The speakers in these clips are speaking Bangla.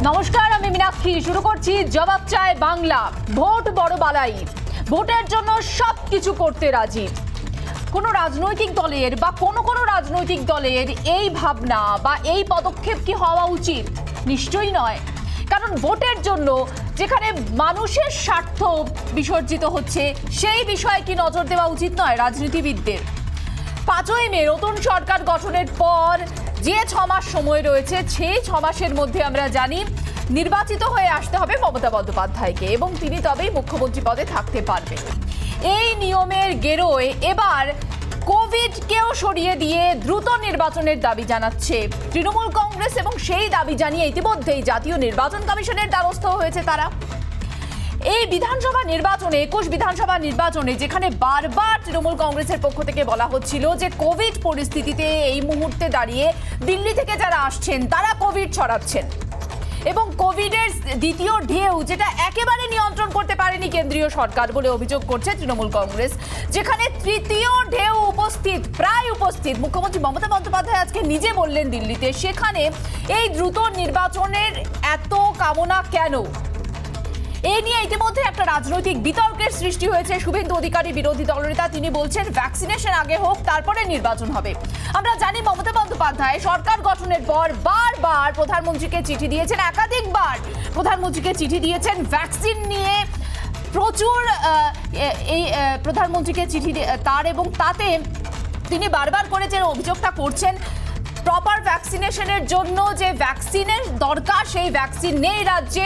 নমস্কার, আমি মীনাক্ষী। শুরু করছি জবাব চায় বাংলা। ভোট বড় বালাই, ভোটের জন্য সবকিছু করতে রাজি। কোনো রাজনৈতিক দলের বা কোনো রাজনৈতিক দলের এই ভাবনা বা এই পদক্ষেপ কি হওয়া উচিত? নিশ্চয়ই নয়। কারণ ভোটের জন্য যেখানে মানুষের স্বার্থ বিসর্জিত হচ্ছে সেই বিষয়ে কি নজর দেওয়া উচিত নয় রাজনীতিবিদদের? 5ই মে নতুন সরকার গঠনের পর যে 6 মাস সময় রয়েছে, সেই 6 মাসের মধ্যে আমরা জানি নির্বাচিত হয়ে আসতে হবে মমতা বন্দ্যোপাধ্যায়কে এবং তিনি তবেই মুখ্যমন্ত্রী পদে থাকতে পারবেন। এই নিয়মের গেরোয় এবার কোভিডকেও সরিয়ে দিয়ে দ্রুত নির্বাচনের দাবি জানাচ্ছে তৃণমূল কংগ্রেস এবং সেই দাবি জানিয়ে ইতিমধ্যেই জাতীয় নির্বাচন কমিশনের দ্বারস্থ হয়েছে তারা। এই বিধানসভা নির্বাচনে 21 বিধানসভা নির্বাচনে যেখানে বারবার তৃণমূল কংগ্রেসের পক্ষ থেকে বলা হচ্ছিল যে কোভিড পরিস্থিতিতে এই মুহূর্তে দাঁড়িয়ে দিল্লি থেকে যারা আসছেন তারা কোভিড ছড়াচ্ছেন এবং কোভিডের দ্বিতীয় ঢেউ যেটা একেবারে নিয়ন্ত্রণ করতে পারেনি কেন্দ্রীয় সরকার বলে অভিযোগ করছে তৃণমূল কংগ্রেস। যেখানে তৃতীয় ঢেউ প্রায় উপস্থিত, মুখ্যমন্ত্রী মমতা বন্দ্যোপাধ্যায় আজকে নিজে বললেন দিল্লিতে, সেখানে এই দ্রুত নির্বাচনের এত কামনা কেন? এই নিয়ে ইতিমধ্যে একটা রাজনৈতিক বিতর্কের সৃষ্টি হয়েছে। শুভেন্দু অধিকারী বিরোধী দলনেতা, তিনি বলছেন ভ্যাকসিনেশন আগে হোক, তারপরে নির্বাচন হবে। আমরা জানি মমতা বন্দ্যোপাধ্যায় সরকার গঠনের পর বারবার প্রধানমন্ত্রীকে চিঠি দিয়েছেন, একাধিকবার প্রধানমন্ত্রীকে চিঠি দিয়েছেন ভ্যাকসিন নিয়ে। প্রচুর এই প্রধানমন্ত্রীকে চিঠি তার এবং তাতে তিনি বারবার করে যে অভিযোগটা করছেন প্রপার ভ্যাকসিনেশনের জন্য যে ভ্যাকসিনের দরকার সেই ভ্যাকসিন নেই রাজ্যে,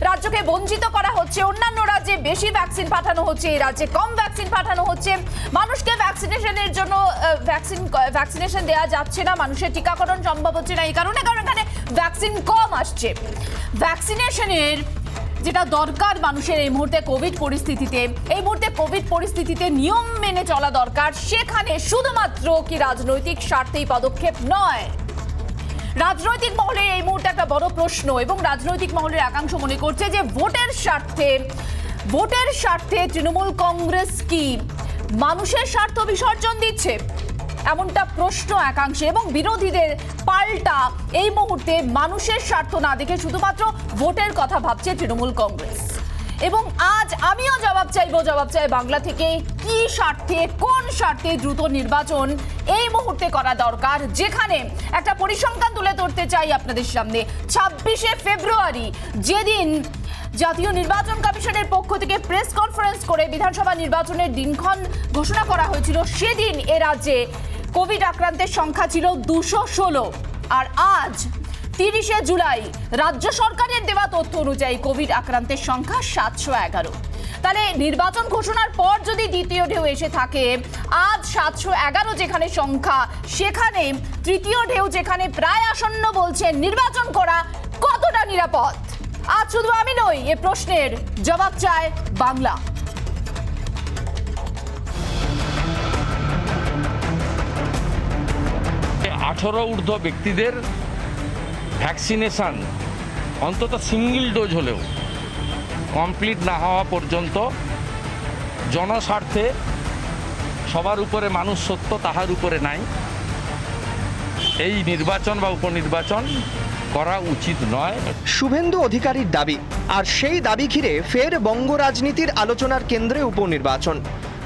রাজ্যকে বঞ্চিত করা হচ্ছে। অন্যান্য রাজ্যে বেশি ভ্যাকসিন পাঠানো হচ্ছে, এই রাজ্যে কম ভ্যাকসিন পাঠানো হচ্ছে। মানুষকে ভ্যাকসিনেশনের জন্য ভ্যাকসিনেশন দেওয়া যাচ্ছে না, মানুষের টিকাকরণ সম্ভব হচ্ছে না এই কারণে, কারণ এখানে ভ্যাকসিন কম আসছে। ভ্যাকসিনেশনের যেটা দরকার মানুষের এই মুহূর্তে কোভিড পরিস্থিতিতে নিয়ম মেনে চলা দরকার, সেখানে শুধুমাত্র কি রাজনৈতিক স্বার্থেই পদক্ষেপ নয়। রাজনৈতিক মহলে এই মুহূর্তে একটা বড় প্রশ্ন এবং রাজনৈতিক মহলের একাংশ মনে করছে যে ভোটের স্বার্থে তৃণমূল কংগ্রেস কি মানুষের স্বার্থ বিসর্জন দিচ্ছে, এমনটা প্রশ্ন একাংশে। এবং বিরোধীদের পাল্টা এই মুহূর্তে মানুষের স্বার্থ না দেখে শুধুমাত্র ভোটের কথা ভাবছে তৃণমূল কংগ্রেস। এবং আজ আমিও জবাব চাই বাংলা থেকে, কি স্বার্থে, কোন স্বার্থে দ্রুত নির্বাচন এই মুহূর্তে করা দরকার, যেখানে একটা পরিসংখ্যান তুলে ধরতে চাই আপনাদের সামনে। 26শে ফেব্রুয়ারি যেদিন জাতীয় নির্বাচন কমিশনের পক্ষ থেকে প্রেস কনফারেন্স করে বিধানসভা নির্বাচনের দিনক্ষণ ঘোষণা করা হয়েছিল, সেদিন এ রাজ্যে কোভিড আক্রান্তের সংখ্যা ছিল 216। আর আজ 30শে জুলাই রাজ্য সরকারের দেওয়া তথ্য অনুযায়ী কোভিড আক্রান্তের সংখ্যা 711। তাহলে নির্বাচন ঘোষণার পর যদি দ্বিতীয় ঢেউ এসে থাকে, আজ 711 যেখানে সংখ্যা, সেখানে তৃতীয় ঢেউ যেখানে প্রায় আসন্ন বলছেন, নির্বাচন করা কতটা নিরাপদ? আজ শুধু আমি নই, এ প্রশ্নের জবাব চায় বাংলা। 18 ঊর্ধ্ব ব্যক্তিদের ভ্যাকসিনেশন অন্তত সিঙ্গেল ডোজ হলেও কমপ্লিট না হওয়া পর্যন্ত জনস্বার্থে সবার উপরে মানুষ সত্য, তাহার উপরে নাই, এই নির্বাচন বা উপনির্বাচন করা উচিত নয়। শুভেন্দু অধিকারীর দাবি, আর সেই দাবি ঘিরে ফের বঙ্গ রাজনীতির আলোচনার কেন্দ্রে উপনির্বাচন।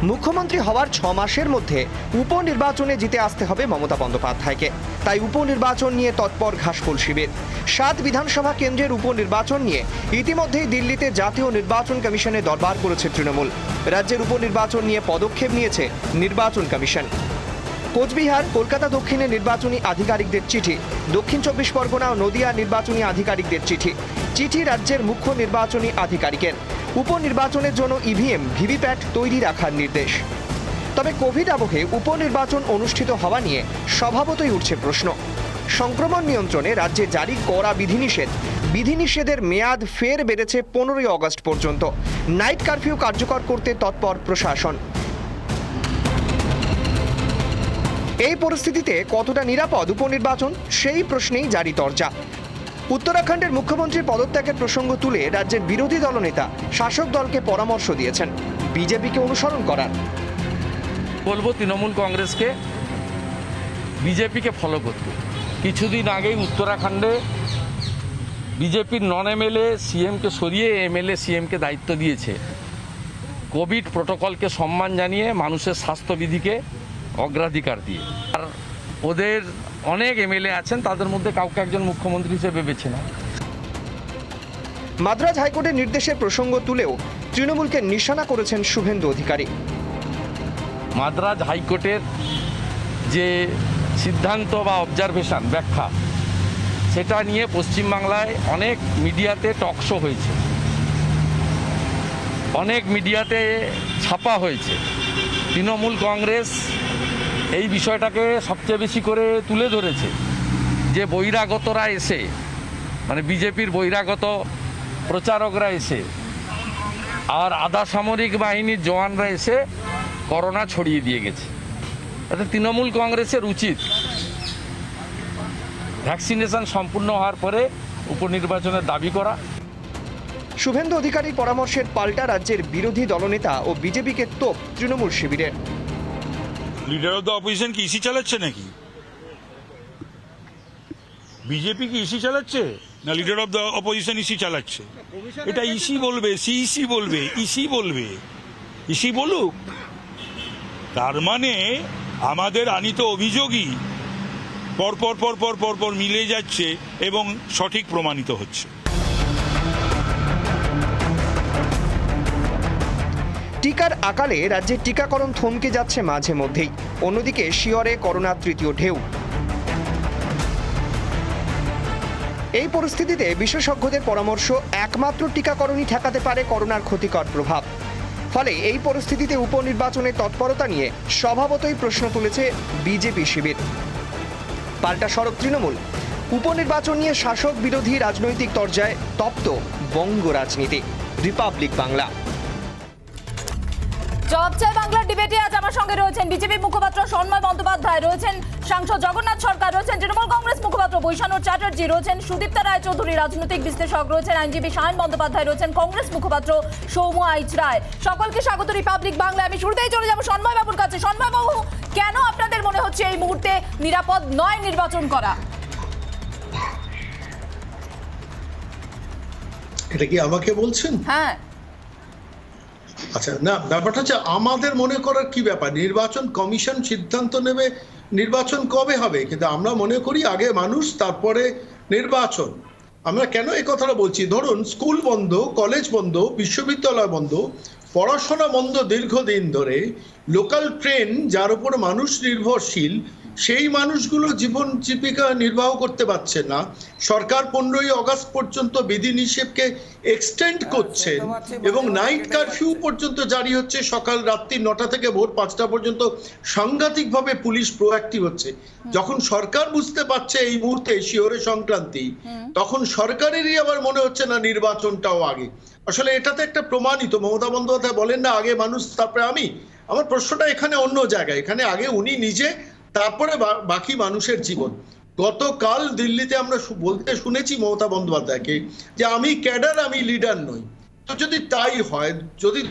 মুখ্যমন্ত্রী হওয়ার 6 মাসের মধ্যে উপনির্বাচনে জিতে আসতে হবে মমতা বন্দ্যোপাধ্যায়কে। তাই উপনির্বাচন নিয়ে তৎপর ঘাসফুল শিবির। 7 বিধানসভা কেন্দ্রের উপনির্বাচন নিয়ে ইতিমধ্যেই দিল্লিতে জাতীয় নির্বাচন কমিশনে দরবার করেছে তৃণমূল। রাজ্যের উপনির্বাচন নিয়ে পদক্ষেপ নিয়েছে নির্বাচন কমিশন। কোচবিহার, কলকাতা দক্ষিণে নির্বাচনী আধিকারিকদের চিঠি, দক্ষিণ 24 পরগনা ও নদিয়া নির্বাচনী আধিকারিকদের চিঠি রাজ্যের মুখ্য নির্বাচনী আধিকারিকের। উপনির্বাচনের জন্য ইভিএম, ভিভিপ্যাট তৈরি রাখার নির্দেশ। তবে কোভিড আবহে উপনির্বাচন অনুষ্ঠিত হওয়া নিয়ে স্বভাবতই উঠছে প্রশ্ন। সংক্রমণ নিয়ন্ত্রণে রাজ্যে জারি করা বিধিনিষেধের মেয়াদ ফের বেড়েছে 15ই অগস্ট পর্যন্ত। নাইট কারফিউ কার্যকর করতে তৎপর প্রশাসন। এই পরিস্থিতিতে কতটা নিরাপদ উপনির্বাচন, সেই প্রশ্নেই জারি তরজা। উত্তরাখণ্ডের মুখ্যমন্ত্রীর পদত্যাগের প্রসঙ্গ তুলে রাজ্যের বিরোধী দলনেতা শাসক দলকে পরামর্শ দিয়েছেন বিজেপিকে অনুসরণ করার। বলবো তৃণমূল কংগ্রেসকে বিজেপিকে ফলো করতে। কিছুদিন আগেই উত্তরাখণ্ডে বিজেপির নন এমএলএ সিএমকে সরিয়ে এমএলএ সিএমকে দায়িত্ব দিয়েছে কোভিড প্রোটোকলকে সম্মান জানিয়ে মানুষের স্বাস্থ্যবিধিকে অগ্রাধিকার দিয়ে। আর ওদের অনেক এমএলএ আছেন, তাদের মধ্যে কাউকে একজন মুখ্যমন্ত্রী হিসেবে বেছে নেয়। মাদ্রাজ হাইকোর্টের নির্দেশের প্রসঙ্গ তুলেও তৃণমূলকে নিশানা করেছেন শুভেন্দু অধিকারী। মাদ্রাজ হাইকোর্টের যে সিদ্ধান্ত বা অবজারভেশন ব্যাখ্যা, সেটা নিয়ে পশ্চিমবাংলায় অনেক মিডিয়াতে টক শো হয়েছে, অনেক মিডিয়াতে ছাপা হয়েছে। তৃণমূল কংগ্রেস এই বিষয়টাকে সবচেয়ে বেশি করে তুলে ধরেছে যে বহিরাগতরা এসে, মানে বিজেপির বহিরাগত প্রচারকরা এসে আর আধা সামরিক বাহিনীর জওয়ানরা এসে করোনা ছড়িয়ে দিয়ে গেছে। তাতে তৃণমূল কংগ্রেসের উচিত ভ্যাকসিনেশন সম্পূর্ণ হওয়ার পরে উপনির্বাচনের দাবি করা। শুভেন্দু অধিকারীর পরামর্শের পাল্টা রাজ্যের বিরোধী দলনেতা ও বিজেপিকে তোপ তৃণমূল শিবিরের। লিডার অফ দ্য অপোজিশন কি ইসি চালাচ্ছে নাকি? বিজেপি কি ইসি চালাচ্ছে না leader of the opposition EC চালাচ্ছে? এটা ইসি বলবে, সিইসি বলবে, ইসি বলবে, ইসি বলুক। তার মানে আমাদের আনিত অভিযোগই পরপর পরপর পরপর মিলে যাচ্ছে এবং সঠিক প্রমাণিত হচ্ছে। টিকার আকালে রাজ্যের টিকাকরণ থমকে যাচ্ছে মাঝে মধ্যেই। অন্যদিকে শিয়রে করোনার তৃতীয় ঢেউ। এই পরিস্থিতিতে বিশেষজ্ঞদের পরামর্শ, একমাত্র টিকাকরণই ঠেকাতে পারে করোনার ক্ষতিকর প্রভাব। ফলে এই পরিস্থিতিতে উপনির্বাচনের তৎপরতা নিয়ে স্বভাবতই প্রশ্ন তুলেছে বিজেপি শিবির। পাল্টা সরব তৃণমূল। উপনির্বাচন নিয়ে শাসক বিরোধী রাজনৈতিক তরজায় তপ্ত বঙ্গ রাজনীতি। রিপাবলিক বাংলা। জবাব চাই বাংলার ডিবেটে আজ আমার সঙ্গে রয়েছেন বিজেপি মুখপাত্র সন্ময় বন্দ্যোপাধ্যায়, রয়েছেন সাংসদ জগন্নাথ সরকার, রয়েছেন তৃণমূল কংগ্রেস মুখপাত্র বৈশানর চ্যাটার্জি, রয়েছেন সুদীপ্তা রায়চৌধুরী রাজনৈতিক বিশ্লেষক, রয়েছেন আইনজীবী সায়ন বন্দ্যোপাধ্যায়, রয়েছেন কংগ্রেস মুখপাত্র সৌম্য আইচ রায়। সকলকে স্বাগত রিপাবলিক বাংলা। আমি শুরুতেই চলে যাব সন্ময় বাবুর কাছে। সন্ময় বাবু, কেন আপনাদের মনে হচ্ছে এই মুহূর্তে নিরাপদ নয় নির্বাচন করা? এটা কি আমাকে বলছেন? হ্যাঁ। আচ্ছা, না, ব্যাপারটা হচ্ছে আমাদের মনে করার কি ব্যাপার, নির্বাচন কমিশন সিদ্ধান্ত নেবে নির্বাচন কবে হবে, কিন্তু আমরা মনে করি আগে মানুষ তারপরে নির্বাচন। আমরা কেন এই কথাটা বলছি, ধরুন স্কুল বন্ধ, কলেজ বন্ধ, বিশ্ববিদ্যালয় বন্ধ, পড়াশোনা বন্ধ দীর্ঘদিন ধরে, লোকাল ট্রেন যার উপর মানুষ নির্ভরশীল সেই মানুষগুলো জীবন জীবিকা নির্বাহ করতে পারছে না। সরকার 15ই আগস্ট পর্যন্ত বিধিনিষেধকে এক্সটেন্ড করছে এবং নাইট কারফিউ পর্যন্ত জারি হচ্ছে, সকাল রাত্রি 9টা থেকে ভোর 5টা পর্যন্ত। সাংঘাতিকভাবে পুলিশ প্রোঅ্যাক্টিভ হচ্ছে। যখন সরকার বুঝতে পারছে এই মুহূর্তে শিওরে সংক্রান্তি, তখন সরকারেরই আবার মনে হচ্ছে না নির্বাচনটাও আগে। আসলে এটাতে একটা প্রমাণিত, মমতা বন্দ্যোপাধ্যায় বলেন না আগে মানুষ তারপরে আমি। আমার প্রশ্নটা এখানে অন্য জায়গায়, এখানে আগে উনি নিজে, তারপরে বাকি মানুষের জীবন। গতকাল দিল্লিতে আমরা বলতে শুনেছি মমতা বন্দ্যোপাধ্যায়কে যে আমি ক্যাডার, আমি লিডার নই। তো যদি তাই হয়, যদি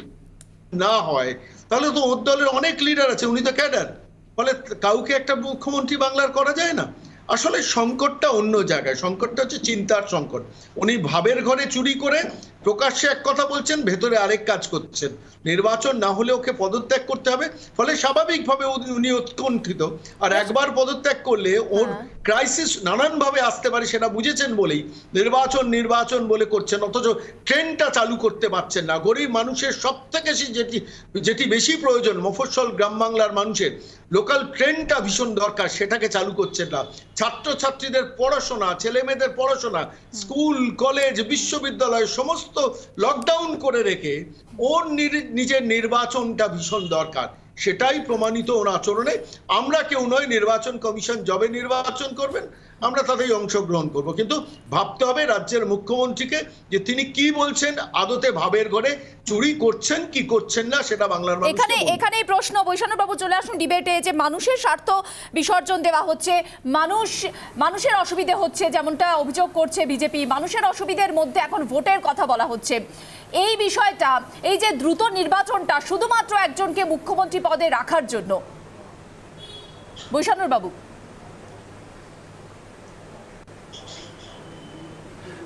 না হয়, তাহলে তো ওর দলের অনেক লিডার আছে, উনি তো ক্যাডার। ফলে কাউকে একটা মুখ্যমন্ত্রী বাংলার করা যায় না। আসলে সংকটটা অন্য জায়গায়, সংকটটা হচ্ছে চিন্তার সংকট। উনি ভাবের ঘরে চুরি করে প্রকাশ্যে এক কথা বলছেন, ভেতরে আরেক কাজ করছেন। নির্বাচন না হলে ওকে পদত্যাগ করতে হবে, ফলে স্বাভাবিকভাবে উনি উৎকণ্ঠিত। আর একবার পদত্যাগ করলে ওর ক্রাইসিস নানানভাবে আসতে পারে, সেটা বুঝেছেন বলেই নির্বাচন নির্বাচন বলে করছেন, অথচ ট্রেনটা চালু করতে পারছেন না। গরিব মানুষের সব থেকে যেটি বেশি প্রয়োজন, মফস্বল গ্রাম বাংলার মানুষের লোকাল ট্রেনটা ভীষণ দরকার, সেটাকে চালু করছেন না। ছাত্রছাত্রীদের পড়াশোনা, ছেলে মেয়েদের পড়াশোনা, স্কুল কলেজ বিশ্ববিদ্যালয় সমস্ত লকডাউন করে রেখে ওর নিজের নির্বাচনটা ভীষণ দরকার। সেটাই প্রমাণিত ওর আচরণে। আমরা কেউ নয়, নির্বাচন কমিশন যবে নির্বাচন করবেন আমরা তাতেই অংশগ্রহণ করব, কিন্তু ভাবতে হবে রাজ্যের মুখ্যমন্ত্রীকে যে তিনি কি বলছেন, আদতে ভাবের ঘরে চুরি করছেন কি করছেন না, সেটা বাংলার মানুষ। এখানেই প্রশ্ন, বৈশানর বাবু চলে আসুন ডিবেটে। যে মানুষের স্বার্থ বিসর্জন দেওয়া হচ্ছে, মানুষের অসুবিধে হচ্ছে, যেমনটা অভিযোগ করছে বিজেপি, মানুষের অসুবিধার মধ্যে এখন ভোটের কথা বলা হচ্ছে। এই বিষয়টা, এই যে দ্রুত নির্বাচনটা শুধুমাত্র একজনকে মুখ্যমন্ত্রী পদে রাখার জন্য, বৈশানর বাবু।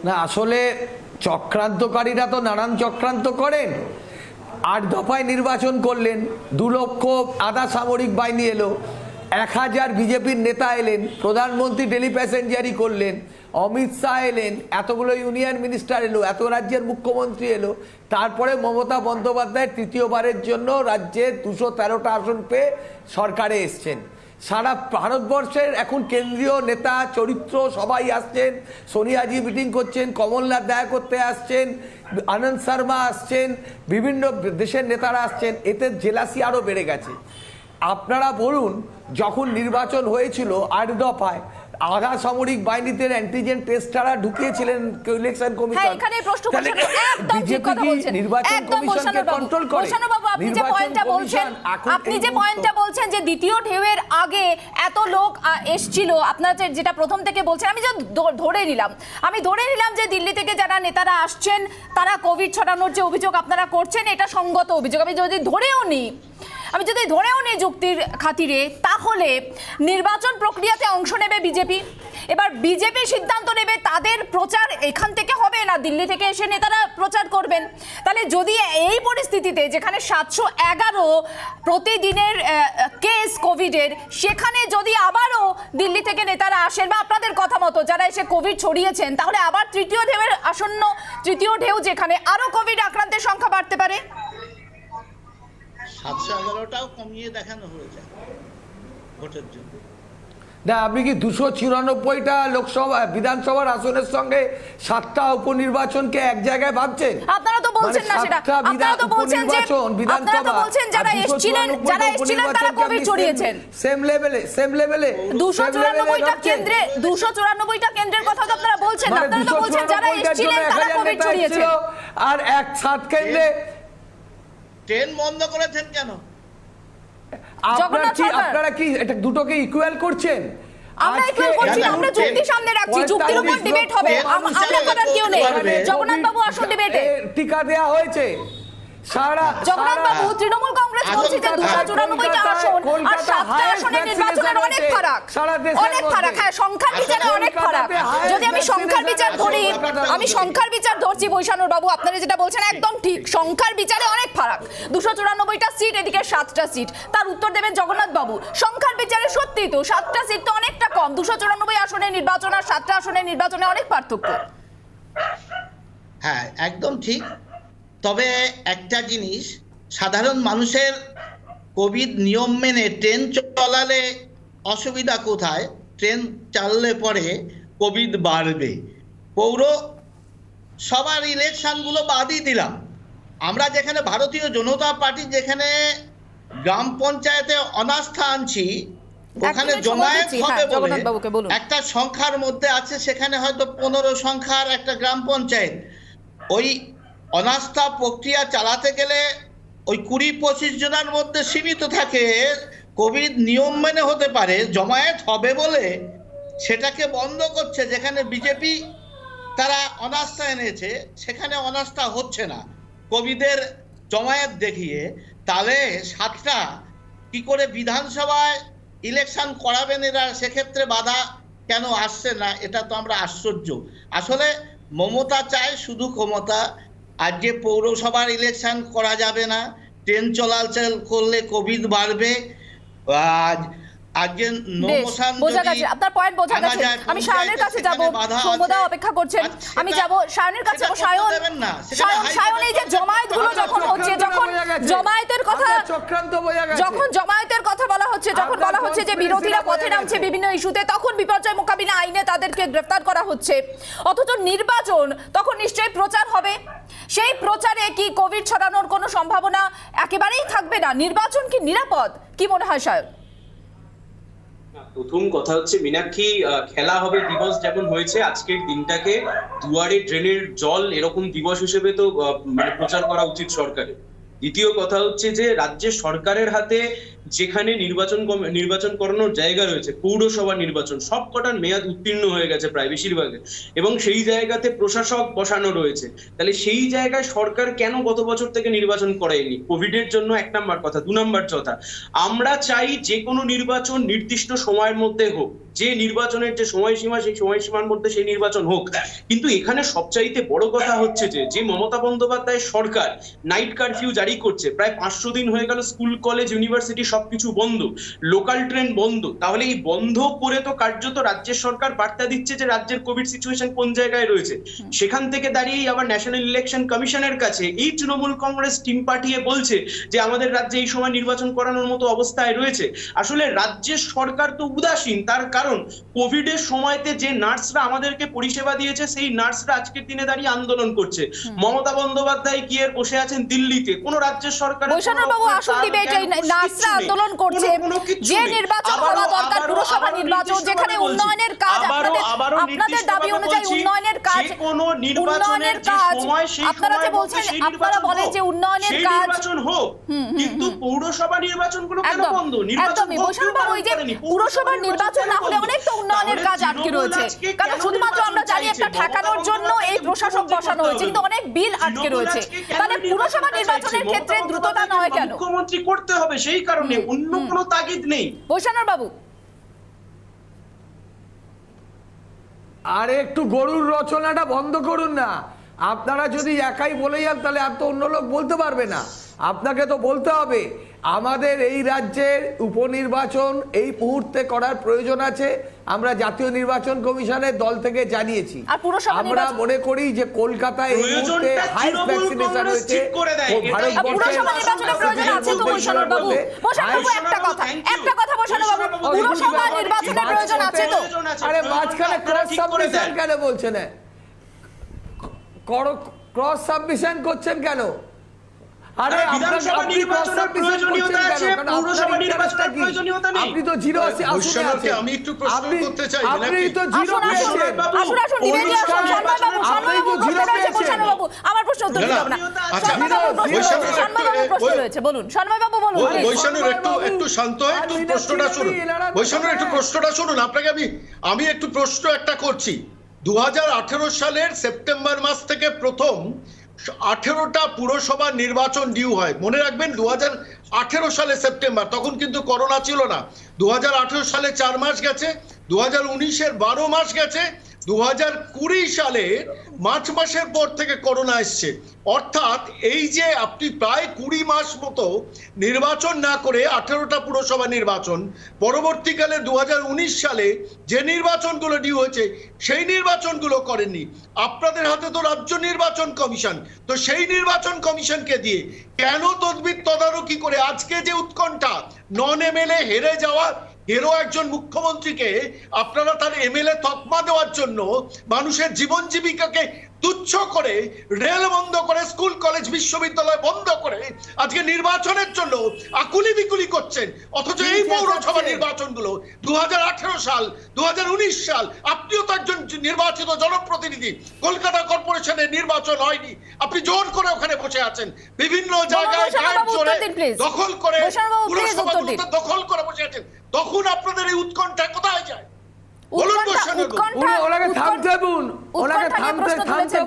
না, আসলে চক্রান্তকারীরা তো নানান চক্রান্ত করেন। 8 দফায় নির্বাচন করলেন, 2 লক্ষ আধা সামরিক বাহিনী এলো, 1000 বিজেপির নেতা এলেন, প্রধানমন্ত্রী ডেলি প্যাসেঞ্জারি করলেন, অমিত শাহ এলেন, এতগুলো ইউনিয়ন মিনিস্টার এলো, এত রাজ্যের মুখ্যমন্ত্রী এলো, তারপরে মমতা বন্দ্যোপাধ্যায় তৃতীয়বারের জন্য রাজ্যে 213টা আসন পেয়ে সরকারে এসছেন। সারা ভারতবর্ষের এখন কেন্দ্রীয় নেতা চরিত্র সবাই আসছেন, সোনিয়াজি মিটিং করছেন, কমলনাথ দেখা করতে আসছেন, আনন্দ শর্মা আসছেন, বিভিন্ন দেশের নেতারা আসছেন, এতে জেলাসি আরও বেড়ে গেছে। আপনারা বলুন, যখন নির্বাচন হয়েছিল 8 দফায়, আধা সামরিক বাহিনীতে অ্যান্টিজেন টেস্ট তারা ঢুকিয়েছিলেন ইলেকশন কমিশন। এখানে প্রশ্ন করছেন, একদম ঠিক কথা বলছেন, নির্বাচন একদম কমিশনকে কন্ট্রোল করে। বাবু, আপনি যে পয়েন্টটা বলছেন যে দ্বিতীয় ঢেউয়ের আগে এত লোক এসছিল, আপনারা যেটা প্রথম থেকে বলছেন, আমি ধরে নিলাম যে দিল্লি থেকে যারা নেতারা আসছেন তারা কোভিড ছড়ানোর যে অভিযোগ আপনারা করছেন এটা সঙ্গত অভিযোগ। আমি যদি ধরেও নিই যুক্তির খাতিরে, তাহলে নির্বাচন প্রক্রিয়াতে অংশ নেবে বিজেপি। এবার বিজেপি সিদ্ধান্ত নেবে তাদের প্রচার এখান থেকে হবে না দিল্লি থেকে এসে নেতারা প্রচার করবেন। তাহলে যদি এই পরিস্থিতিতে যেখানে 711 প্রতিদিনের কেস কোভিডের, সেখানে যদি আবারও দিল্লি থেকে নেতারা আসেন বা আপনাদের কথা মতো যারা এসে কোভিড ছড়িয়েছেন, তাহলে আবার তৃতীয় ঢেউ যেখানে আরো কোভিড আক্রান্তের সংখ্যা বাড়তে পারে। 711টাও কমিয়ে দেখানো হয়েছে ভোটের জন্য। না, আপনি কি 294টা লোকসভা বিধানসভার আসনের সঙ্গে 7টা উপনির্বাচনকে এক জায়গায় ভাবছেন? আপনারা তো বলছেন না সেটা, আপনারা তো বলছেন যারা এসেছিলেন তারা কোভিড ছড়িয়েছেন। সেম লেভেলে 294টা কেন্দ্রের কথা তো আপনারা বলছেন না, আপনারা তো বলছেন যারা এসেছিলেন তারা কোভিড ছড়িয়েছেন। আর 7 কেন্দ্রে ট্রেন বন্ধ করেছেন কেন? আপনারা কি এটা দুটোকে ইকুয়াল করছেন? আমরা ইকুয়াল করছি না, আমরা যুক্তি সামনে রাখছি, যুক্তির উপর ডিবেট হবে, আমরা করার কেউ নেই। জগন্নাথ বাবু আসুন ডিবেটে। টিকা দেয়া হয়েছে জগন্নাথ বাবু, তৃণমূল কংগ্রেস বলছে যে 294টা আসন আর 7টা আসনের নির্বাচনের অনেক ফারাক। হ্যাঁ, সংখ্যার বিচারে অনেক ফারাক। যদি আমি সংখ্যার বিচার ধরছি বৈশানুর বাবু, আপনারা যেটা বলছেন একদম ঠিক, সংখ্যার বিচারে অনেক ফারাক। 294টা সিট, এদিকে 7টা সিট। তার উত্তর দেবেন জগন্নাথ বাবু, সংখ্যার বিচারে সত্যি তো 7টা সিট তো অনেকটা কম। 294 আসনের নির্বাচন আর 7টা আসনের নির্বাচনে অনেক পার্থক্য। হ্যাঁ, একদম ঠিক। তবে একটা জিনিস, সাধারণ মানুষের কোভিড নিয়ম মেনে ট্রেন চলালে অসুবিধা কোথায়? ট্রেন চাললে পরে কোভিড বাড়বে। পৌর সবার ইলেকশনগুলো বাদই দিলাম, আমরা যেখানে ভারতীয় জনতা পার্টি যেখানে গ্রাম পঞ্চায়েতে অনাস্থা আনছি, ওখানে জমায়েত হবে বলে একটা সংখ্যার মধ্যে আছে, সেখানে হয়তো 15 সংখ্যার একটা গ্রাম পঞ্চায়েত। ওই অনাস্থা প্রক্রিয়া চালাতে গেলে ওই 20-25 জনের মধ্যে সীমিত থাকে, কোভিড নিয়ম মেনে হতে পারে, জমায়েত হবে বলে সেটাকে বন্ধ করছে। যেখানে বিজেপি তারা অনাস্থা এনেছে সেখানে অনাস্থা হচ্ছে না কোভিডের জমায়েত দেখিয়ে। তাহলে 7টা কি করে বিধানসভায় ইলেকশন করাবেন এরা? সেক্ষেত্রে বাধা কেন আসছে না? এটা তো আমরা আশ্চর্য। আসলে মমতা চায় শুধু ক্ষমতা। আজকে পৌরসভার ইলেকশন করা যাবে না, ট্রেন চলাচল করলে কোভিড বাড়বে। আজকে বোঝা গেছে, আপনার পয়েন্ট বোঝা গেছে। আমি সায়নের কাছে যাব, সৌম্যদা অপেক্ষা করছেন, আমি যাব সায়নের কাছে। সায়ন, এই যে জমায়েতগুলো যখন হচ্ছে, যখন জমায়েতের কথা বলা হচ্ছে, যখন বলা হচ্ছে যে বিরোধীরা পথে নামছে বিভিন্ন ইস্যুতে, তখন বিপর্যয় মোকাবিলা আইনে তাদেরকে গ্রেফতার করা হচ্ছে। অথচ নির্বাচন, তখন নিশ্চয়ই প্রচার হবে। সেই প্রচারে কি কোভিড ছড়ানোর কোনো সম্ভাবনা একেবারেই থাকবে না? নির্বাচন কি নিরাপদ? কি মনে হয় সায়ন? প্রথম কথা হচ্ছে মীনাক্ষী, খেলা হবে দিবস যেমন হয়েছে, আজকের দিনটাকে দুয়ারে ড্রেনের জল এরকম দিবস হিসেবে তো প্রচার করা উচিত সরকারের। দ্বিতীয় কথা হচ্ছে যে রাজ্যের সরকারের হাতে যেখানে নির্বাচন করানোর জায়গা রয়েছে, পৌরসভা নির্বাচন সব কটার মেয়াদ উত্তীর্ণ হয়ে গেছে প্রায় বেশিরভাগের, এবং সেই জায়গাতে প্রশাসক বসানো রয়েছে। তাহলে সেই জায়গায় সরকার কেন গত বছর থেকে নির্বাচন করায়নি? কোভিডের জন্য 1 নাম্বার কথা। 2 নাম্বার কথা, আমরা চাই যে কোনো নির্বাচন নির্দিষ্ট সময়ের মধ্যে হোক, যে নির্বাচনের যে সময়সীমা সেই সময়সীমার মধ্যে সেই নির্বাচন হোক। কিন্তু এখানে সবচাইতে বড় কথা হচ্ছে যে মমতা বন্দ্যোপাধ্যায়ের সরকার নাইট কারফিউ জারি করছে, প্রায় 500 দিন হয়ে গেল, স্কুল কলেজ ইউনিভার্সিটি সবকিছু বন্ধ, লোকাল ট্রেন বন্ধ। তাহলে এই বন্ধ করে তো কার্যত রাজ্যের সরকার বার্তা দিচ্ছে যে রাজ্যের কোভিড সিচুয়েশন কোন জায়গায় রয়েছে। সেখান থেকে দাঁড়িয়েই আবার ন্যাশনাল ইলেকশন কমিশনের কাছে এই তৃণমূল কংগ্রেস টিম পাঠিয়ে বলছে যে আমাদের রাজ্যে এই সময় নির্বাচন করানোর মতো অবস্থায় রয়েছে। আসলে রাজ্যের সরকার তো উদাসীন, তার কারণ কোভিডের সময়তে যে নার্সরা আমাদেরকে পরিষেবা দিয়েছে সেই নার্সরা আজকের দিনে দাঁড়িয়ে আন্দোলন করছে। মমতা বন্দ্যোপাধ্যায় গিয়ে বসে আছেন দিল্লিতে, কোন রাজ্যের সরকার বৈষ্ণববাবু আসুন ডিবেটে নার্সরা আন্দোলন করছে, যে নির্বাচন হওয়া দরকার পুরসভা নির্বাচন, যেখানে উন্নয়নের কাজ আপনাদের দাবি অনুযায়ী উন্নয়নের কাজ আপনারা যে বলছেন, আপনারা বলেন যে উন্নয়নের কাজ হোক, কিন্তু পৌরসভা নির্বাচনগুলো কেন বন্ধ? একদমই বৈষ্ণববাবু, ওই যে পুরসভার নির্বাচন না হলে অনেক তো উন্নয়নের কাজ আটকে রয়েছে, কারণ শুধুমাত্র আমরা জানি একটা ঠেকানোর জন্য এই প্রশাসক বসানো হয়েছে, কিন্তু অনেক বিল আটকে রয়েছে। তাহলে পুরসভা নির্বাচনের ক্ষেত্রে দ্রুততা নয় কেন? মুখ্যমন্ত্রী করতে হবে সেই কারণে, অন্য কোনো তাগিদ নেই। বৈষ্ণব বাবু, আরে একটু গরুর রচনাটা বন্ধ করুন না। আপনারা যদি একাই বলে যান তাহলে আর তো অন্য লোক বলতে পারবে না। আপনাকে তো বলতে হবে আমাদের এই রাজ্যের উপনির্বাচন এই মুহূর্তে করার প্রয়োজন আছে। আমরা জাতীয় নির্বাচন কমিশনের দল থেকে জানিয়েছি। আমরা মনে করি যে কলকাতায় এই মুহূর্তে হাইস্ট ভ্যাকসিনেশন হয়েছে ভারতবর্ষে। আরে মাঝখানে ক্রস সাবমিশন কেন বলছেন? ক্রস সাবমিশন করছেন কেন? আরে আপনি ক্রস সাবমিশন করছেন কেন? আপনি তো জিরো আছে। আমি একটু প্রশ্ন করতে চাই, আপনি তো জিরো পেয়েছেন। আপনি তো জিরো পেয়েছেন। আমার প্রশ্ন উত্তর দিতে হবে না। বলুন সন্ময়বাবু, বলুন। বৈষ্ণব একটু শান্ত হয়ে একটু প্রশ্নটা শুনুন। বৈষ্ণব একটু প্রশ্নটা শুনুন। আপনাকে আমি একটু প্রশ্ন একটা করছি। 2018 সালের সেপ্টেম্বর মাস থেকে প্রথম 18টা পুরসভা নির্বাচন ডিউ হয়। মনে রাখবেন 2018 সালে সেপ্টেম্বর, তখন কিন্তু করোনা ছিল না। 2018 সালে 4 মাস গেছে, 2019-এর 12 মাস গেছে, 2020 সালে মার্চ মাসের পর থেকে করোনা এসছে। অর্থাৎ এই যে আপনি প্রায় 20 মাস মতো নির্বাচন না করে 18টা পুরসভা নির্বাচন, পরবর্তীকালে 2019 সালে যে নির্বাচনগুলো ডিউ হয়েছে সেই নির্বাচনগুলো করেননি। আপনাদের হাতে তো রাজ্য নির্বাচন কমিশন, তো সেই নির্বাচন কমিশনকে দিয়ে কেন তদারকি করে আজকে যে উৎকণ্ঠা, নন এমএলএ হেরে যাওয়া হেরো একজন মুখ্যমন্ত্রীকে আপনারা তার এমএলএ তকমা দেওয়ার জন্য মানুষের জীবন জীবিকাকে তুচ্ছ করে, রেল বন্ধ করে, স্কুল কলেজ বিশ্ববিদ্যালয় বন্ধ করে আজকে নির্বাচনের জন্য আকুলি বিকুলি করছেন। অথচ এই পৌরসভা নির্বাচনগুলো 2018 সাল, 2019 সাল, আপনিও তো একজন নির্বাচিত জনপ্রতিনিধি, কলকাতা কর্পোরেশনের নির্বাচন হয়নি, আপনি জোর করে ওখানে বসে আছেন, বিভিন্ন জায়গায় দখল করে পুরসভাগুলোতে দখল করে বসে আছেন। তখন আপনাদের এই উৎকণ্ঠা কোথায় যায়? ওনাকে থামতে